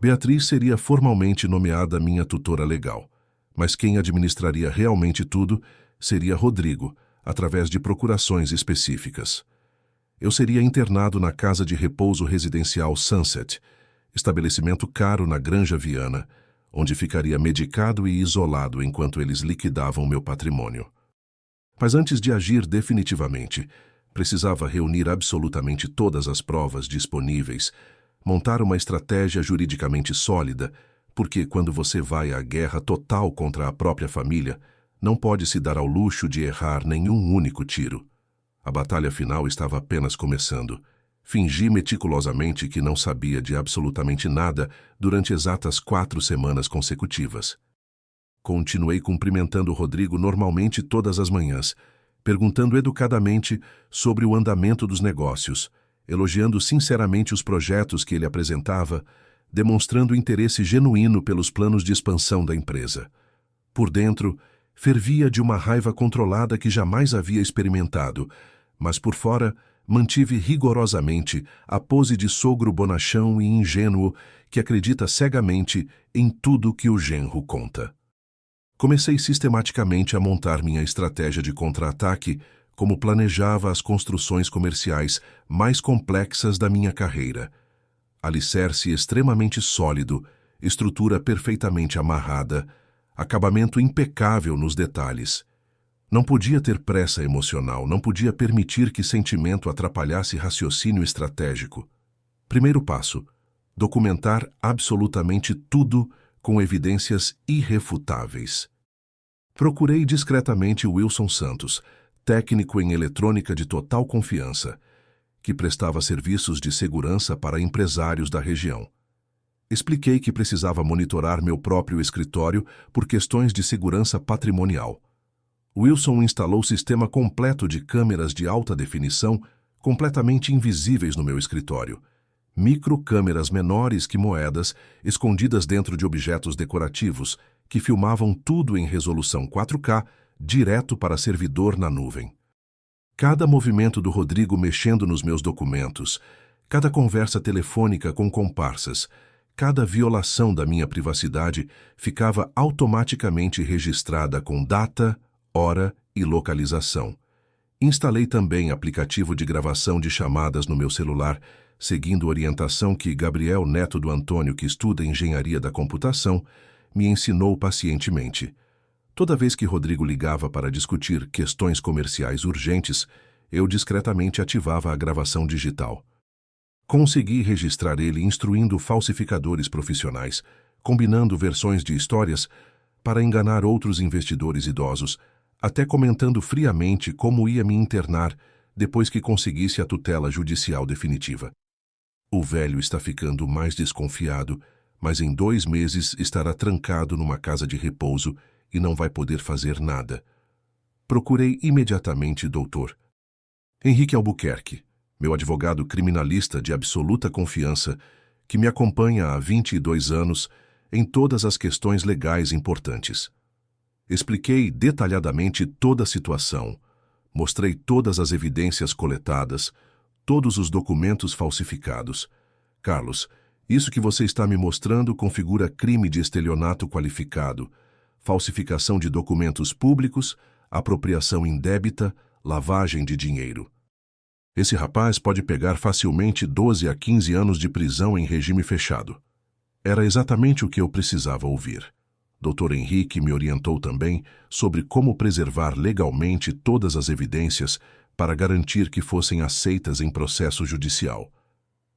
Beatriz seria formalmente nomeada minha tutora legal, mas quem administraria realmente tudo seria Rodrigo, através de procurações específicas. Eu seria internado na Casa de Repouso Residencial Sunset, estabelecimento caro na Granja Viana, onde ficaria medicado e isolado enquanto eles liquidavam meu patrimônio. Mas antes de agir definitivamente, precisava reunir absolutamente todas as provas disponíveis, montar uma estratégia juridicamente sólida, porque quando você vai à guerra total contra a própria família, não pode se dar ao luxo de errar nenhum único tiro. A batalha final estava apenas começando. Fingi meticulosamente que não sabia de absolutamente nada durante exatas 4 semanas consecutivas. Continuei cumprimentando Rodrigo normalmente todas as manhãs, perguntando educadamente sobre o andamento dos negócios, elogiando sinceramente os projetos que ele apresentava, demonstrando interesse genuíno pelos planos de expansão da empresa. Por dentro, fervia de uma raiva controlada que jamais havia experimentado, mas por fora mantive rigorosamente a pose de sogro bonachão e ingênuo que acredita cegamente em tudo que o genro conta. Comecei sistematicamente a montar minha estratégia de contra-ataque como planejava as construções comerciais mais complexas da minha carreira. Alicerce extremamente sólido, estrutura perfeitamente amarrada, acabamento impecável nos detalhes. Não podia ter pressa emocional, não podia permitir que sentimento atrapalhasse raciocínio estratégico. Primeiro passo: documentar absolutamente tudo com evidências irrefutáveis. Procurei discretamente Wilson Santos, técnico em eletrônica de total confiança, que prestava serviços de segurança para empresários da região. Expliquei que precisava monitorar meu próprio escritório por questões de segurança patrimonial. Wilson instalou sistema completo de câmeras de alta definição, completamente invisíveis no meu escritório. Microcâmeras menores que moedas, escondidas dentro de objetos decorativos, que filmavam tudo em resolução 4K, direto para servidor na nuvem. Cada movimento do Rodrigo mexendo nos meus documentos, cada conversa telefônica com comparsas, cada violação da minha privacidade ficava automaticamente registrada com data, hora e localização. Instalei também aplicativo de gravação de chamadas no meu celular, seguindo orientação que Gabriel Neto do Antônio, que estuda engenharia da computação, me ensinou pacientemente. Toda vez que Rodrigo ligava para discutir questões comerciais urgentes, eu discretamente ativava a gravação digital. Consegui registrar ele instruindo falsificadores profissionais, combinando versões de histórias para enganar outros investidores idosos, até comentando friamente como ia me internar depois que conseguisse a tutela judicial definitiva. O velho está ficando mais desconfiado, mas em 2 meses estará trancado numa casa de repouso e não vai poder fazer nada. Procurei imediatamente Dr. Henrique Albuquerque, meu advogado criminalista de absoluta confiança, que me acompanha há 22 anos em todas as questões legais importantes. Expliquei detalhadamente toda a situação, mostrei todas as evidências coletadas, todos os documentos falsificados. Carlos, isso que você está me mostrando configura crime de estelionato qualificado, falsificação de documentos públicos, apropriação indébita, lavagem de dinheiro. Esse rapaz pode pegar facilmente 12 a 15 anos de prisão em regime fechado. Era exatamente o que eu precisava ouvir. Dr. Henrique me orientou também sobre como preservar legalmente todas as evidências para garantir que fossem aceitas em processo judicial.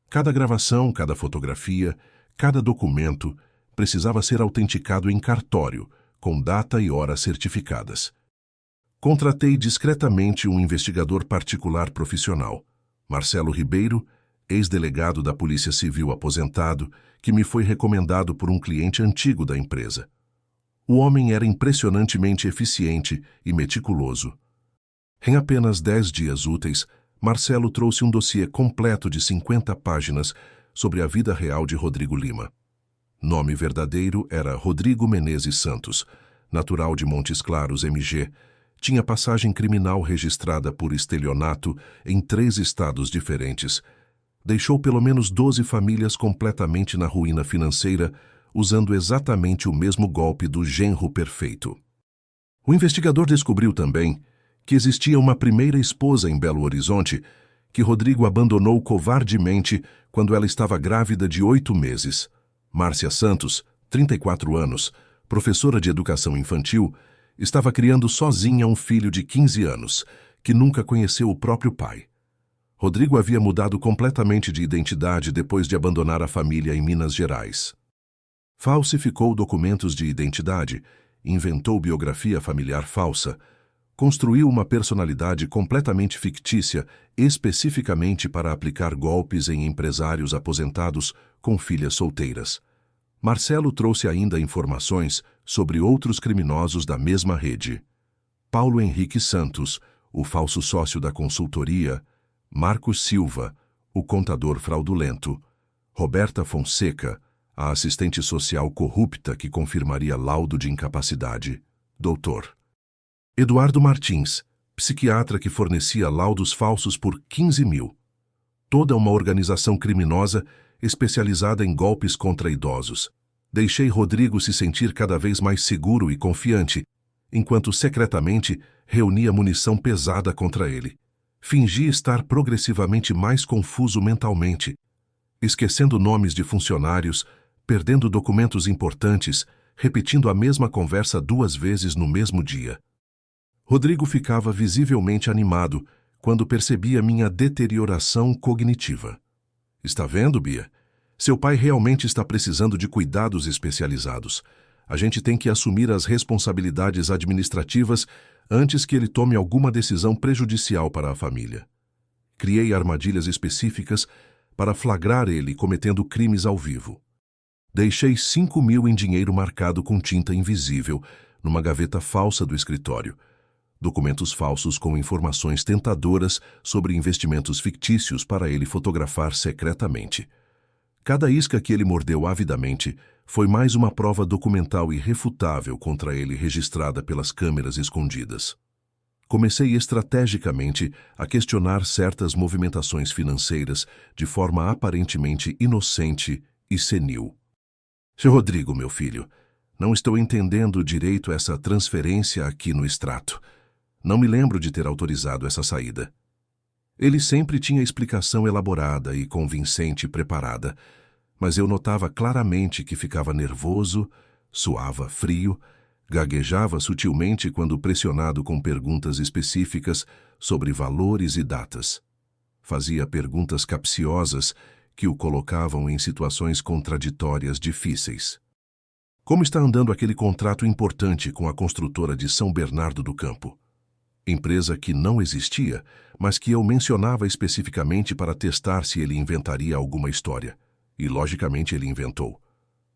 Cada gravação, cada fotografia, cada documento precisava ser autenticado em cartório, com data e hora certificadas. Contratei discretamente um investigador particular profissional, Marcelo Ribeiro, ex-delegado da Polícia Civil aposentado, que me foi recomendado por um cliente antigo da empresa. O homem era impressionantemente eficiente e meticuloso. Em apenas 10 dias úteis, Marcelo trouxe um dossiê completo de 50 páginas sobre a vida real de Rodrigo Lima. Nome verdadeiro era Rodrigo Menezes Santos, natural de Montes Claros, MG, tinha passagem criminal registrada por estelionato em 3 estados diferentes. Deixou pelo menos 12 famílias completamente na ruína financeira, usando exatamente o mesmo golpe do genro perfeito. O investigador descobriu também que existia uma primeira esposa em Belo Horizonte que Rodrigo abandonou covardemente quando ela estava grávida de 8 meses. Márcia Santos, 34 anos, professora de educação infantil, estava criando sozinha um filho de 15 anos, que nunca conheceu o próprio pai. Rodrigo havia mudado completamente de identidade depois de abandonar a família em Minas Gerais. Falsificou documentos de identidade, inventou biografia familiar falsa, construiu uma personalidade completamente fictícia especificamente para aplicar golpes em empresários aposentados com filhas solteiras. Marcelo trouxe ainda informações sobre outros criminosos da mesma rede. Paulo Henrique Santos, o falso sócio da consultoria, Marcos Silva, o contador fraudulento, Roberta Fonseca, a assistente social corrupta que confirmaria laudo de incapacidade, Dr. Eduardo Martins, psiquiatra que fornecia laudos falsos por 15 mil. Toda uma organização criminosa especializada em golpes contra idosos. Deixei Rodrigo se sentir cada vez mais seguro e confiante, enquanto secretamente reunia munição pesada contra ele. Fingi estar progressivamente mais confuso mentalmente, esquecendo nomes de funcionários, perdendo documentos importantes, repetindo a mesma conversa 2 vezes no mesmo dia. Rodrigo ficava visivelmente animado quando percebia minha deterioração cognitiva. Está vendo, Bia? Seu pai realmente está precisando de cuidados especializados. A gente tem que assumir as responsabilidades administrativas antes que ele tome alguma decisão prejudicial para a família. Criei armadilhas específicas para flagrar ele cometendo crimes ao vivo. Deixei 5.000 em dinheiro marcado com tinta invisível numa gaveta falsa do escritório. Documentos falsos com informações tentadoras sobre investimentos fictícios para ele fotografar secretamente. Cada isca que ele mordeu avidamente foi mais uma prova documental irrefutável contra ele registrada pelas câmeras escondidas. Comecei estrategicamente a questionar certas movimentações financeiras de forma aparentemente inocente e senil. Seu Rodrigo, meu filho, não estou entendendo direito essa transferência aqui no extrato. Não me lembro de ter autorizado essa saída. Ele sempre tinha explicação elaborada e convincente preparada, mas eu notava claramente que ficava nervoso, suava frio, gaguejava sutilmente quando pressionado com perguntas específicas sobre valores e datas. Fazia perguntas capciosas que o colocavam em situações contraditórias difíceis. Como está andando aquele contrato importante com a construtora de São Bernardo do Campo? Empresa que não existia, mas que eu mencionava especificamente para testar se ele inventaria alguma história. E, logicamente, ele inventou.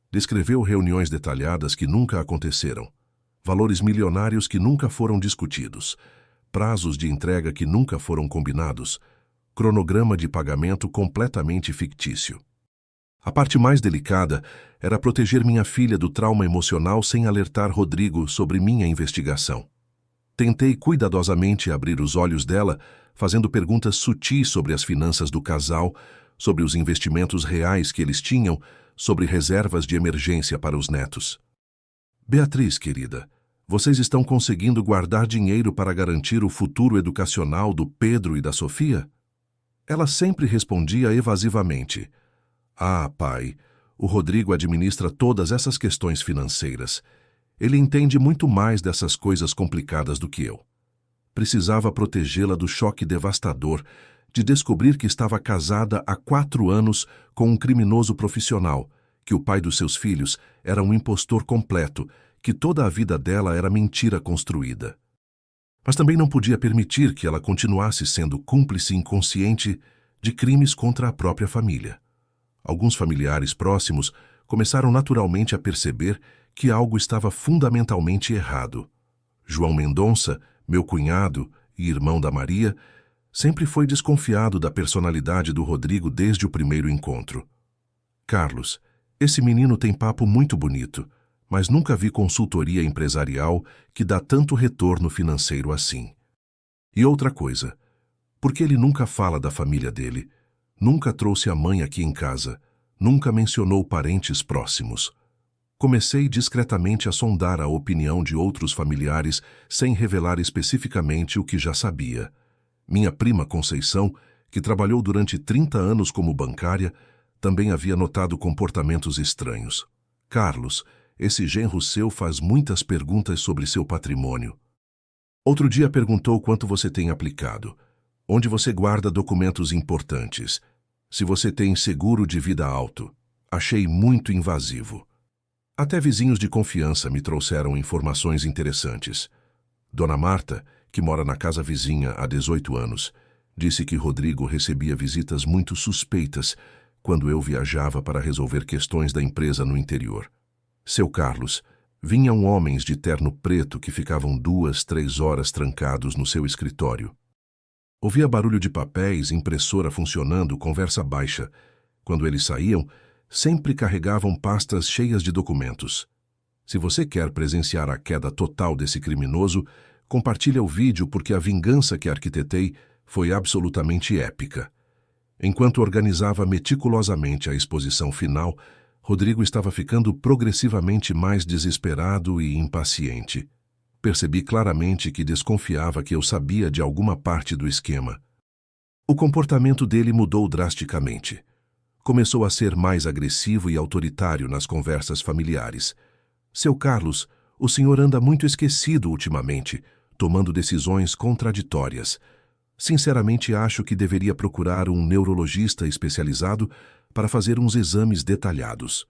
Descreveu reuniões detalhadas que nunca aconteceram, valores milionários que nunca foram discutidos, prazos de entrega que nunca foram combinados, cronograma de pagamento completamente fictício. A parte mais delicada era proteger minha filha do trauma emocional sem alertar Rodrigo sobre minha investigação. Tentei cuidadosamente abrir os olhos dela, fazendo perguntas sutis sobre as finanças do casal, sobre os investimentos reais que eles tinham, sobre reservas de emergência para os netos. Beatriz, querida, vocês estão conseguindo guardar dinheiro para garantir o futuro educacional do Pedro e da Sofia? Ela sempre respondia evasivamente. Ah, pai, o Rodrigo administra todas essas questões financeiras. Ele entende muito mais dessas coisas complicadas do que eu. Precisava protegê-la do choque devastador de descobrir que estava casada há 4 anos com um criminoso profissional, que o pai dos seus filhos era um impostor completo, que toda a vida dela era mentira construída. Mas também não podia permitir que ela continuasse sendo cúmplice inconsciente de crimes contra a própria família. Alguns familiares próximos começaram naturalmente a perceber que algo estava fundamentalmente errado. João Mendonça, meu cunhado e irmão da Maria, sempre foi desconfiado da personalidade do Rodrigo desde o primeiro encontro. Carlos, esse menino tem papo muito bonito, mas nunca vi consultoria empresarial que dá tanto retorno financeiro assim. E outra coisa, por que ele nunca fala da família dele? Nunca trouxe a mãe aqui em casa, nunca mencionou parentes próximos. Comecei discretamente a sondar a opinião de outros familiares sem revelar especificamente o que já sabia. Minha prima Conceição, que trabalhou durante 30 anos como bancária, também havia notado comportamentos estranhos. Carlos, esse genro seu faz muitas perguntas sobre seu patrimônio. Outro dia perguntou quanto você tem aplicado, onde você guarda documentos importantes, se você tem seguro de vida alto. Achei muito invasivo. Até vizinhos de confiança me trouxeram informações interessantes. Dona Marta, que mora na casa vizinha há 18 anos, disse que Rodrigo recebia visitas muito suspeitas quando eu viajava para resolver questões da empresa no interior. Seu Carlos, vinham homens de terno preto que ficavam 2, 3 horas trancados no seu escritório. Ouvia barulho de papéis, impressora funcionando, conversa baixa. Quando eles saíam, sempre carregavam pastas cheias de documentos. Se você quer presenciar a queda total desse criminoso, compartilhe o vídeo porque a vingança que arquitetei foi absolutamente épica. Enquanto organizava meticulosamente a exposição final, Rodrigo estava ficando progressivamente mais desesperado e impaciente. Percebi claramente que desconfiava que eu sabia de alguma parte do esquema. O comportamento dele mudou drasticamente. Começou a ser mais agressivo e autoritário nas conversas familiares. Seu Carlos, o senhor anda muito esquecido ultimamente, tomando decisões contraditórias. Sinceramente, acho que deveria procurar um neurologista especializado para fazer uns exames detalhados.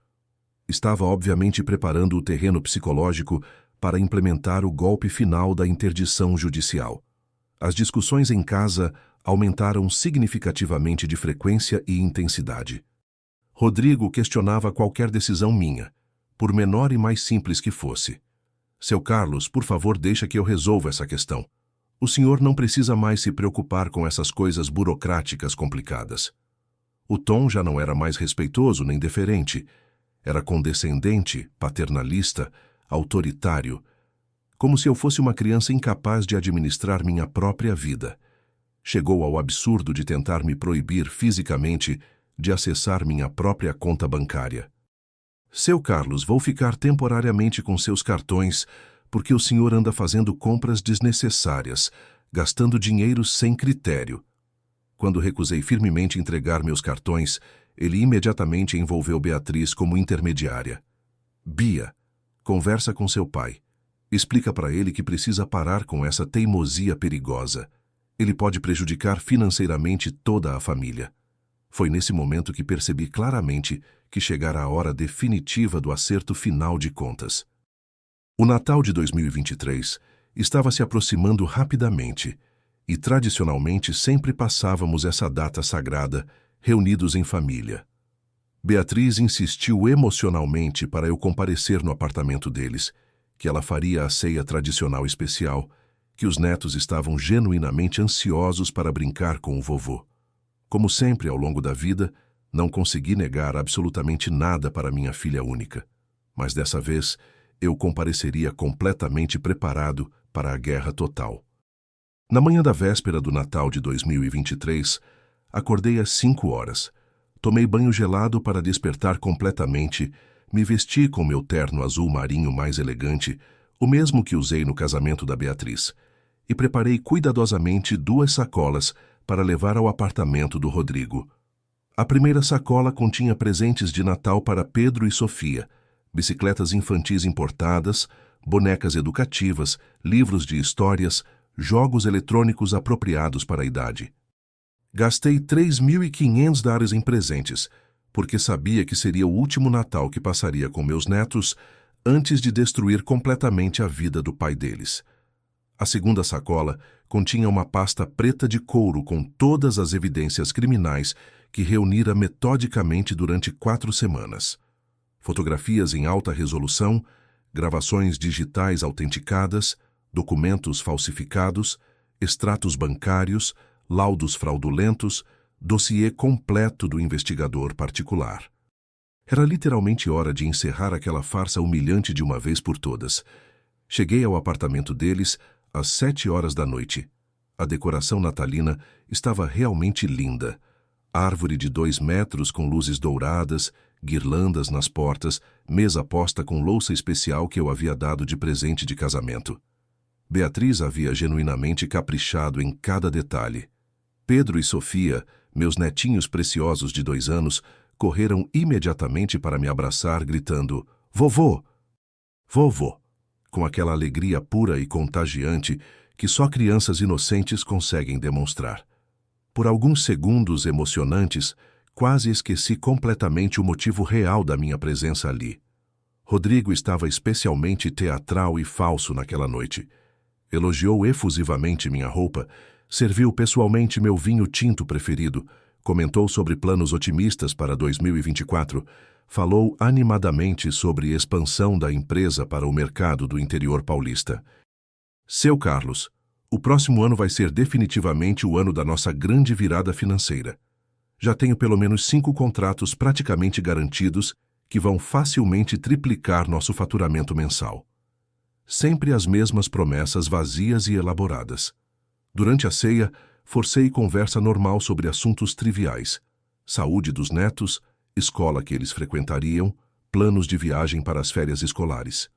Estava obviamente preparando o terreno psicológico para implementar o golpe final da interdição judicial. As discussões em casa aumentaram significativamente de frequência e intensidade. Rodrigo questionava qualquer decisão minha, por menor e mais simples que fosse. Seu Carlos, por favor, deixa que eu resolva essa questão. O senhor não precisa mais se preocupar com essas coisas burocráticas complicadas. O tom já não era mais respeitoso nem deferente. Era condescendente, paternalista, autoritário, como se eu fosse uma criança incapaz de administrar minha própria vida. Chegou ao absurdo de tentar me proibir fisicamente de acessar minha própria conta bancária. Seu Carlos, vou ficar temporariamente com seus cartões porque o senhor anda fazendo compras desnecessárias, gastando dinheiro sem critério. Quando recusei firmemente entregar meus cartões, ele imediatamente envolveu Beatriz como intermediária. Bia, conversa com seu pai. Explica para ele que precisa parar com essa teimosia perigosa. Ele pode prejudicar financeiramente toda a família. Foi nesse momento que percebi claramente que chegara a hora definitiva do acerto final de contas. O Natal de 2023 estava se aproximando rapidamente e, tradicionalmente, sempre passávamos essa data sagrada reunidos em família. Beatriz insistiu emocionalmente para eu comparecer no apartamento deles, que ela faria a ceia tradicional especial, que os netos estavam genuinamente ansiosos para brincar com o vovô. Como sempre ao longo da vida, não consegui negar absolutamente nada para minha filha única, mas dessa vez eu compareceria completamente preparado para a guerra total. Na manhã da véspera do Natal de 2023, acordei às 5 horas. Tomei banho gelado para despertar completamente, me vesti com meu terno azul marinho mais elegante, o mesmo que usei no casamento da Beatriz, e preparei cuidadosamente 2 sacolas para levar ao apartamento do Rodrigo. A primeira sacola continha presentes de Natal para Pedro e Sofia, bicicletas infantis importadas, bonecas educativas, livros de histórias, jogos eletrônicos apropriados para a idade. Gastei $3.500 em presentes, porque sabia que seria o último Natal que passaria com meus netos antes de destruir completamente a vida do pai deles. A segunda sacola continha uma pasta preta de couro com todas as evidências criminais que reunira metodicamente durante 4 semanas. Fotografias em alta resolução, gravações digitais autenticadas, documentos falsificados, extratos bancários, laudos fraudulentos, dossiê completo do investigador particular. Era literalmente hora de encerrar aquela farsa humilhante de uma vez por todas. Cheguei ao apartamento deles às 7 horas da noite. A decoração natalina estava realmente linda. Árvore de 2 metros com luzes douradas, guirlandas nas portas, mesa posta com louça especial que eu havia dado de presente de casamento. Beatriz havia genuinamente caprichado em cada detalhe. Pedro e Sofia, meus netinhos preciosos de 2 anos, correram imediatamente para me abraçar, gritando, "Vovô! Vovô!", com aquela alegria pura e contagiante que só crianças inocentes conseguem demonstrar. Por alguns segundos emocionantes, quase esqueci completamente o motivo real da minha presença ali. Rodrigo estava especialmente teatral e falso naquela noite. Elogiou efusivamente minha roupa, serviu pessoalmente meu vinho tinto preferido, comentou sobre planos otimistas para 2024, falou animadamente sobre expansão da empresa para o mercado do interior paulista. Seu Carlos, o próximo ano vai ser definitivamente o ano da nossa grande virada financeira. Já tenho pelo menos 5 contratos praticamente garantidos que vão facilmente triplicar nosso faturamento mensal. Sempre as mesmas promessas vazias e elaboradas. Durante a ceia, forcei conversa normal sobre assuntos triviais: saúde dos netos, escola que eles frequentariam, planos de viagem para as férias escolares.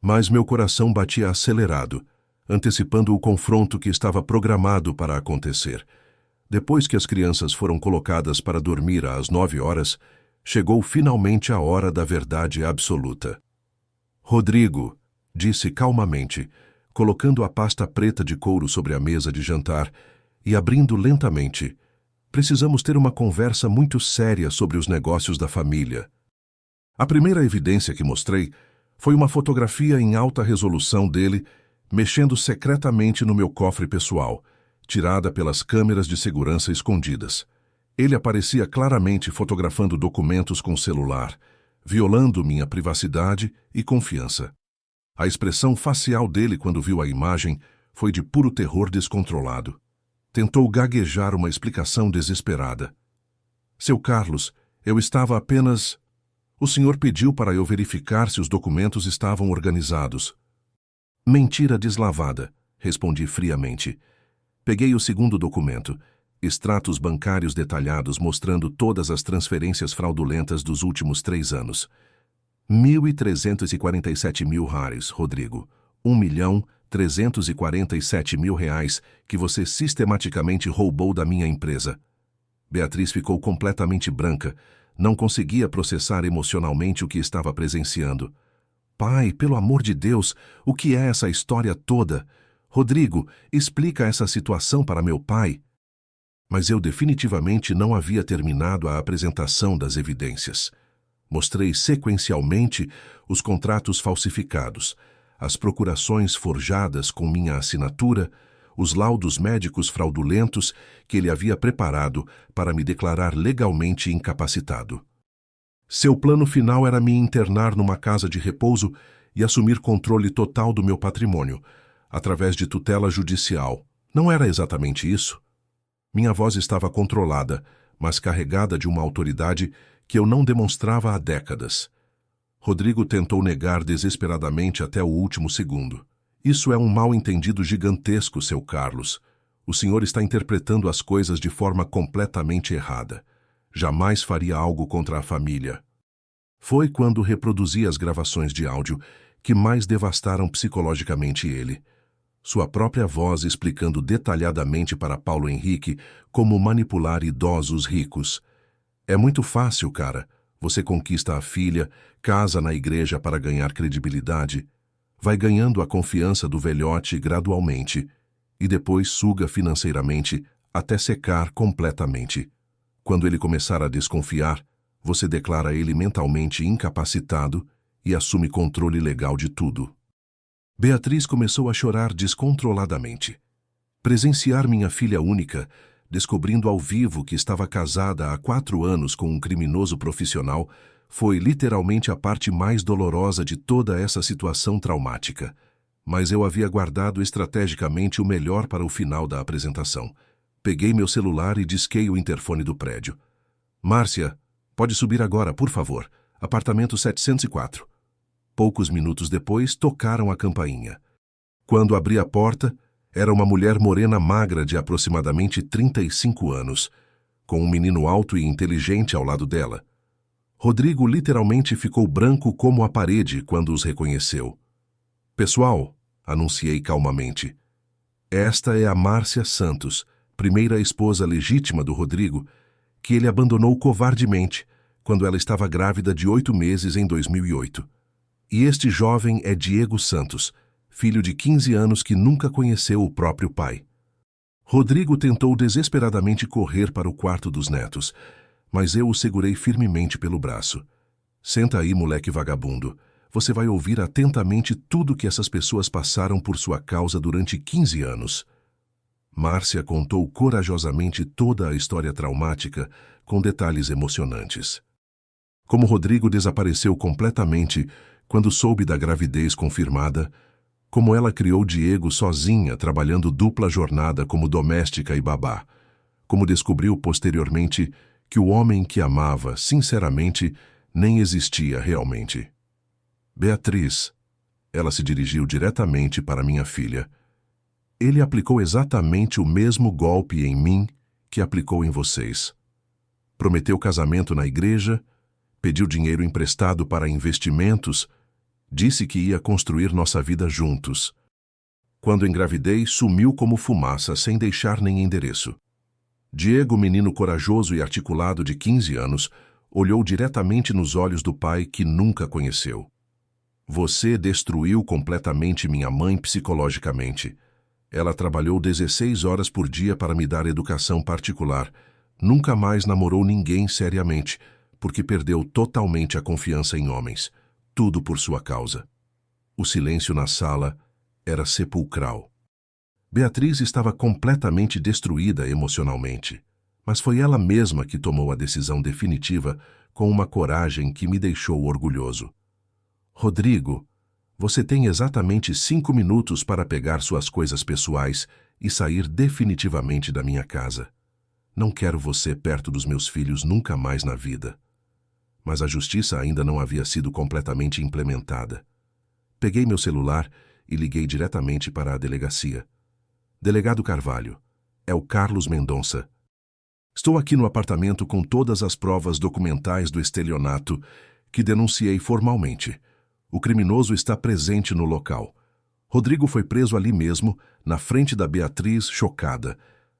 Mas meu coração batia acelerado, antecipando o confronto que estava programado para acontecer. Depois que as crianças foram colocadas para dormir às 9 horas, chegou finalmente a hora da verdade absoluta. Rodrigo, disse calmamente, colocando a pasta preta de couro sobre a mesa de jantar e abrindo lentamente. Precisamos ter uma conversa muito séria sobre os negócios da família. A primeira evidência que mostrei foi uma fotografia em alta resolução dele mexendo secretamente no meu cofre pessoal, tirada pelas câmeras de segurança escondidas. Ele aparecia claramente fotografando documentos com celular, violando minha privacidade e confiança. A expressão facial dele quando viu a imagem foi de puro terror descontrolado. Tentou gaguejar uma explicação desesperada. Seu Carlos, eu estava apenas... O senhor pediu para eu verificar se os documentos estavam organizados. Mentira deslavada, respondi friamente. Peguei o segundo documento, extratos bancários detalhados mostrando todas as transferências fraudulentas dos últimos 3 anos. 1.347 mil reais, Rodrigo. 1.347 mil reais que você sistematicamente roubou da minha empresa. Beatriz ficou completamente branca. Não conseguia processar emocionalmente o que estava presenciando. Pai, pelo amor de Deus, o que é essa história toda? Rodrigo, explica essa situação para meu pai. Mas eu definitivamente não havia terminado a apresentação das evidências. Mostrei sequencialmente os contratos falsificados, as procurações forjadas com minha assinatura, os laudos médicos fraudulentos que ele havia preparado para me declarar legalmente incapacitado. Seu plano final era me internar numa casa de repouso e assumir controle total do meu patrimônio, através de tutela judicial. Não era exatamente isso? Minha voz estava controlada, mas carregada de uma autoridade que eu não demonstrava há décadas. Rodrigo tentou negar desesperadamente até o último segundo. Isso é um mal-entendido gigantesco, seu Carlos. O senhor está interpretando as coisas de forma completamente errada. Jamais faria algo contra a família. Foi quando reproduzi as gravações de áudio que mais devastaram psicologicamente ele. Sua própria voz explicando detalhadamente para Paulo Henrique como manipular idosos ricos. É muito fácil, cara. Você conquista a filha, casa na igreja para ganhar credibilidade, vai ganhando a confiança do velhote gradualmente e depois suga financeiramente até secar completamente. Quando ele começar a desconfiar, você declara ele mentalmente incapacitado e assume controle legal de tudo. Beatriz começou a chorar descontroladamente. Presenciar minha filha única, descobrindo ao vivo que estava casada há 4 anos com um criminoso profissional, foi literalmente a parte mais dolorosa de toda essa situação traumática. Mas eu havia guardado estrategicamente o melhor para o final da apresentação. Peguei meu celular e disquei o interfone do prédio. Márcia, pode subir agora, por favor. Apartamento 704. Poucos minutos depois, tocaram a campainha. Quando abri a porta, era uma mulher morena magra de aproximadamente 35 anos, com um menino alto e inteligente ao lado dela. Rodrigo literalmente ficou branco como a parede quando os reconheceu. Pessoal, anunciei calmamente, esta é a Márcia Santos, primeira esposa legítima do Rodrigo, que ele abandonou covardemente quando ela estava grávida de 8 meses em 2008. E este jovem é Diego Santos, filho de 15 anos que nunca conheceu o próprio pai. Rodrigo tentou desesperadamente correr para o quarto dos netos, mas eu o segurei firmemente pelo braço. Senta aí, moleque vagabundo. Você vai ouvir atentamente tudo que essas pessoas passaram por sua causa durante 15 anos. Márcia contou corajosamente toda a história traumática, com detalhes emocionantes. Como Rodrigo desapareceu completamente quando soube da gravidez confirmada, como ela criou Diego sozinha, trabalhando dupla jornada como doméstica e babá, como descobriu posteriormente que o homem que amava, sinceramente, nem existia realmente. Beatriz, ela se dirigiu diretamente para minha filha. Ele aplicou exatamente o mesmo golpe em mim que aplicou em vocês. Prometeu casamento na igreja, pediu dinheiro emprestado para investimentos Disse que ia construir nossa vida juntos. Quando engravidei, sumiu como fumaça, sem deixar nem endereço. Diego, menino corajoso e articulado de 15 anos, olhou diretamente nos olhos do pai que nunca conheceu. Você destruiu completamente minha mãe psicologicamente. Ela trabalhou 16 horas por dia para me dar educação particular. Nunca mais namorou ninguém seriamente, porque perdeu totalmente a confiança em homens. Tudo por sua causa. O silêncio na sala era sepulcral. Beatriz estava completamente destruída emocionalmente, mas foi ela mesma que tomou a decisão definitiva com uma coragem que me deixou orgulhoso. Rodrigo, você tem exatamente 5 minutos para pegar suas coisas pessoais e sair definitivamente da minha casa. Não quero você perto dos meus filhos nunca mais na vida. Mas a justiça ainda não havia sido completamente implementada. Peguei meu celular e liguei diretamente para a delegacia. Delegado Carvalho, é o Carlos Mendonça. Estou aqui no apartamento com todas as provas documentais do estelionato que denunciei formalmente. O criminoso está presente no local. Rodrigo foi preso ali mesmo, na frente da Beatriz chocada,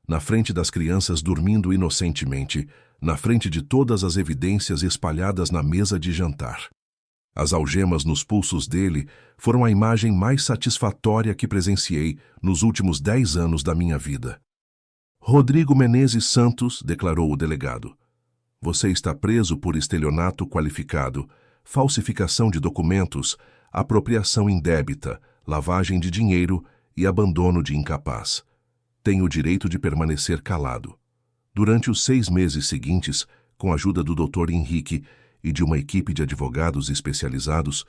na frente das crianças dormindo inocentemente, na frente de todas as evidências espalhadas na mesa de jantar. As algemas nos pulsos dele foram a imagem mais satisfatória que presenciei nos últimos 10 anos da minha vida. Rodrigo Menezes Santos, declarou o delegado. Você está preso por estelionato qualificado, falsificação de documentos, apropriação indébita, lavagem de dinheiro e abandono de incapaz. Tem o direito de permanecer calado. Durante os 6 meses seguintes, com a ajuda do Dr. Henrique e de uma equipe de advogados especializados,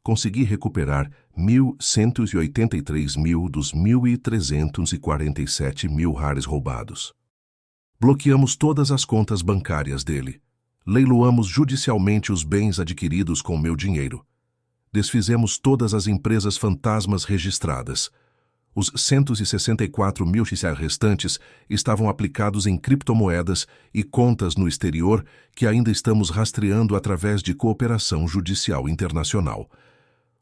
consegui recuperar 1.183 mil dos 1.347 mil reais roubados. Bloqueamos todas as contas bancárias dele. Leiloamos judicialmente os bens adquiridos com meu dinheiro. Desfizemos todas as empresas fantasmas registradas. Os 164 mil reais restantes estavam aplicados em criptomoedas e contas no exterior que ainda estamos rastreando através de cooperação judicial internacional.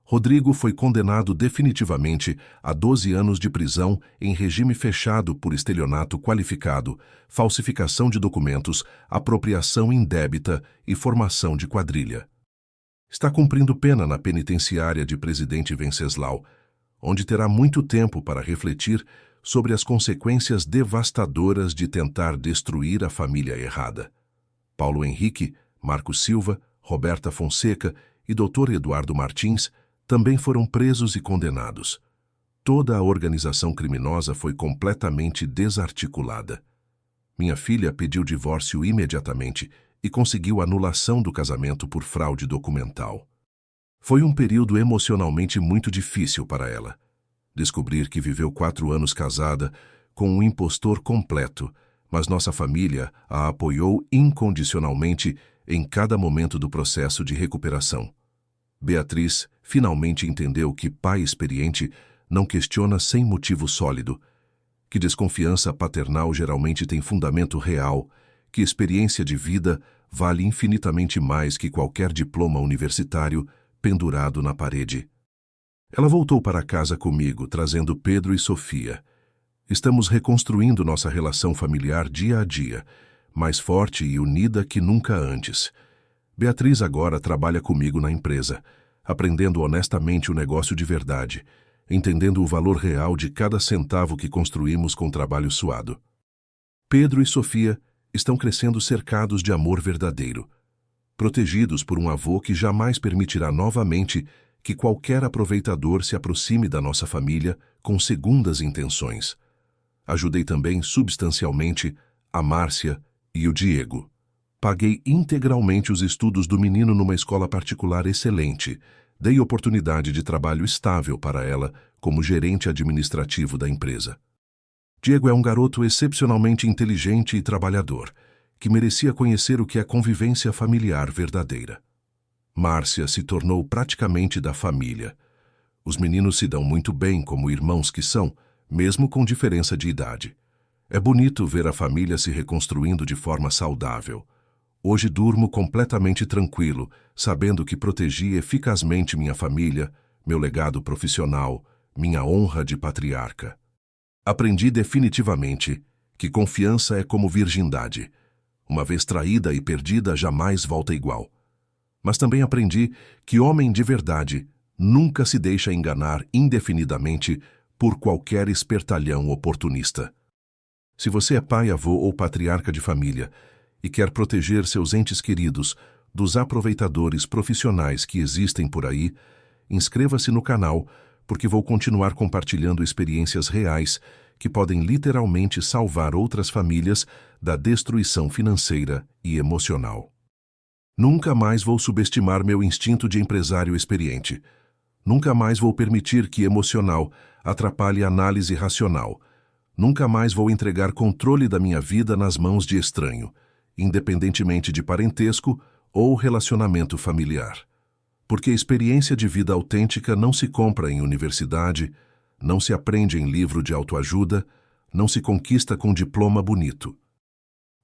Rodrigo foi condenado definitivamente a 12 anos de prisão em regime fechado por estelionato qualificado, falsificação de documentos, apropriação indébita e formação de quadrilha. Está cumprindo pena na penitenciária de Presidente Venceslau, onde terá muito tempo para refletir sobre as consequências devastadoras de tentar destruir a família errada. Paulo Henrique, Marcos Silva, Roberta Fonseca e Dr. Eduardo Martins também foram presos e condenados. Toda a organização criminosa foi completamente desarticulada. Minha filha pediu divórcio imediatamente e conseguiu anulação do casamento por fraude documental. Foi um período emocionalmente muito difícil para ela. Descobrir que viveu 4 anos casada com um impostor completo, mas nossa família a apoiou incondicionalmente em cada momento do processo de recuperação. Beatriz finalmente entendeu que pai experiente não questiona sem motivo sólido, que desconfiança paternal geralmente tem fundamento real, que experiência de vida vale infinitamente mais que qualquer diploma universitário pendurado na parede. Ela voltou para casa comigo, trazendo Pedro e Sofia. Estamos reconstruindo nossa relação familiar dia a dia, mais forte e unida que nunca antes. Beatriz agora trabalha comigo na empresa, aprendendo honestamente o negócio de verdade, entendendo o valor real de cada centavo que construímos com trabalho suado. Pedro e Sofia estão crescendo cercados de amor verdadeiro, protegidos por um avô que jamais permitirá novamente que qualquer aproveitador se aproxime da nossa família com segundas intenções. Ajudei também substancialmente a Márcia e o Diego. Paguei integralmente os estudos do menino numa escola particular excelente. Dei oportunidade de trabalho estável para ela como gerente administrativo da empresa. Diego é um garoto excepcionalmente inteligente e trabalhador, que merecia conhecer o que é convivência familiar verdadeira. Márcia se tornou praticamente da família. Os meninos se dão muito bem como irmãos que são, mesmo com diferença de idade. É bonito ver a família se reconstruindo de forma saudável. Hoje durmo completamente tranquilo, sabendo que protegi eficazmente minha família, meu legado profissional, minha honra de patriarca. Aprendi definitivamente que confiança é como virgindade. Uma vez traída e perdida, jamais volta igual. Mas também aprendi que homem de verdade nunca se deixa enganar indefinidamente por qualquer espertalhão oportunista. Se você é pai, avô ou patriarca de família e quer proteger seus entes queridos dos aproveitadores profissionais que existem por aí, inscreva-se no canal, porque vou continuar compartilhando experiências reais que podem literalmente salvar outras famílias da destruição financeira e emocional. Nunca mais vou subestimar meu instinto de empresário experiente. Nunca mais vou permitir que emocional atrapalhe a análise racional. Nunca mais vou entregar controle da minha vida nas mãos de estranho, independentemente de parentesco ou relacionamento familiar. Porque experiência de vida autêntica não se compra em universidade, não se aprende em livro de autoajuda, não se conquista com diploma bonito.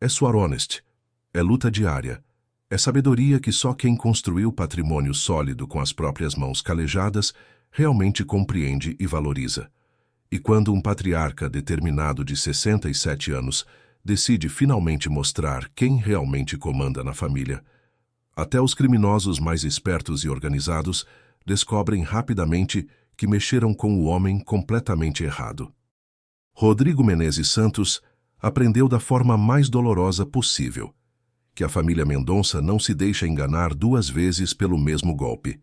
É suar honest, é luta diária, é sabedoria que só quem construiu patrimônio sólido com as próprias mãos calejadas realmente compreende e valoriza. E quando um patriarca determinado de 67 anos decide finalmente mostrar quem realmente comanda na família, até os criminosos mais espertos e organizados descobrem rapidamente que mexeram com o homem completamente errado. Rodrigo Menezes Santos aprendeu da forma mais dolorosa possível que a família Mendonça não se deixa enganar duas vezes pelo mesmo golpe.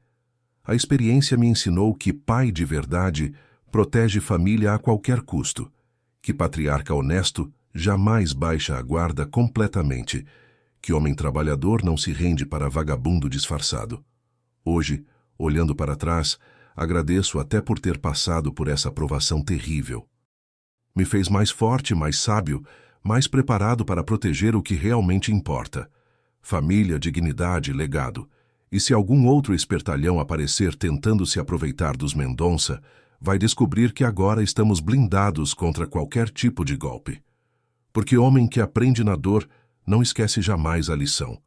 A experiência me ensinou que pai de verdade protege família a qualquer custo, que patriarca honesto jamais baixa a guarda completamente, que homem trabalhador não se rende para vagabundo disfarçado. Hoje, olhando para trás, agradeço até por ter passado por essa provação terrível. Me fez mais forte, mais sábio, mais preparado para proteger o que realmente importa: família, dignidade, legado. E se algum outro espertalhão aparecer tentando se aproveitar dos Mendonça, vai descobrir que agora estamos blindados contra qualquer tipo de golpe. Porque homem que aprende na dor não esquece jamais a lição.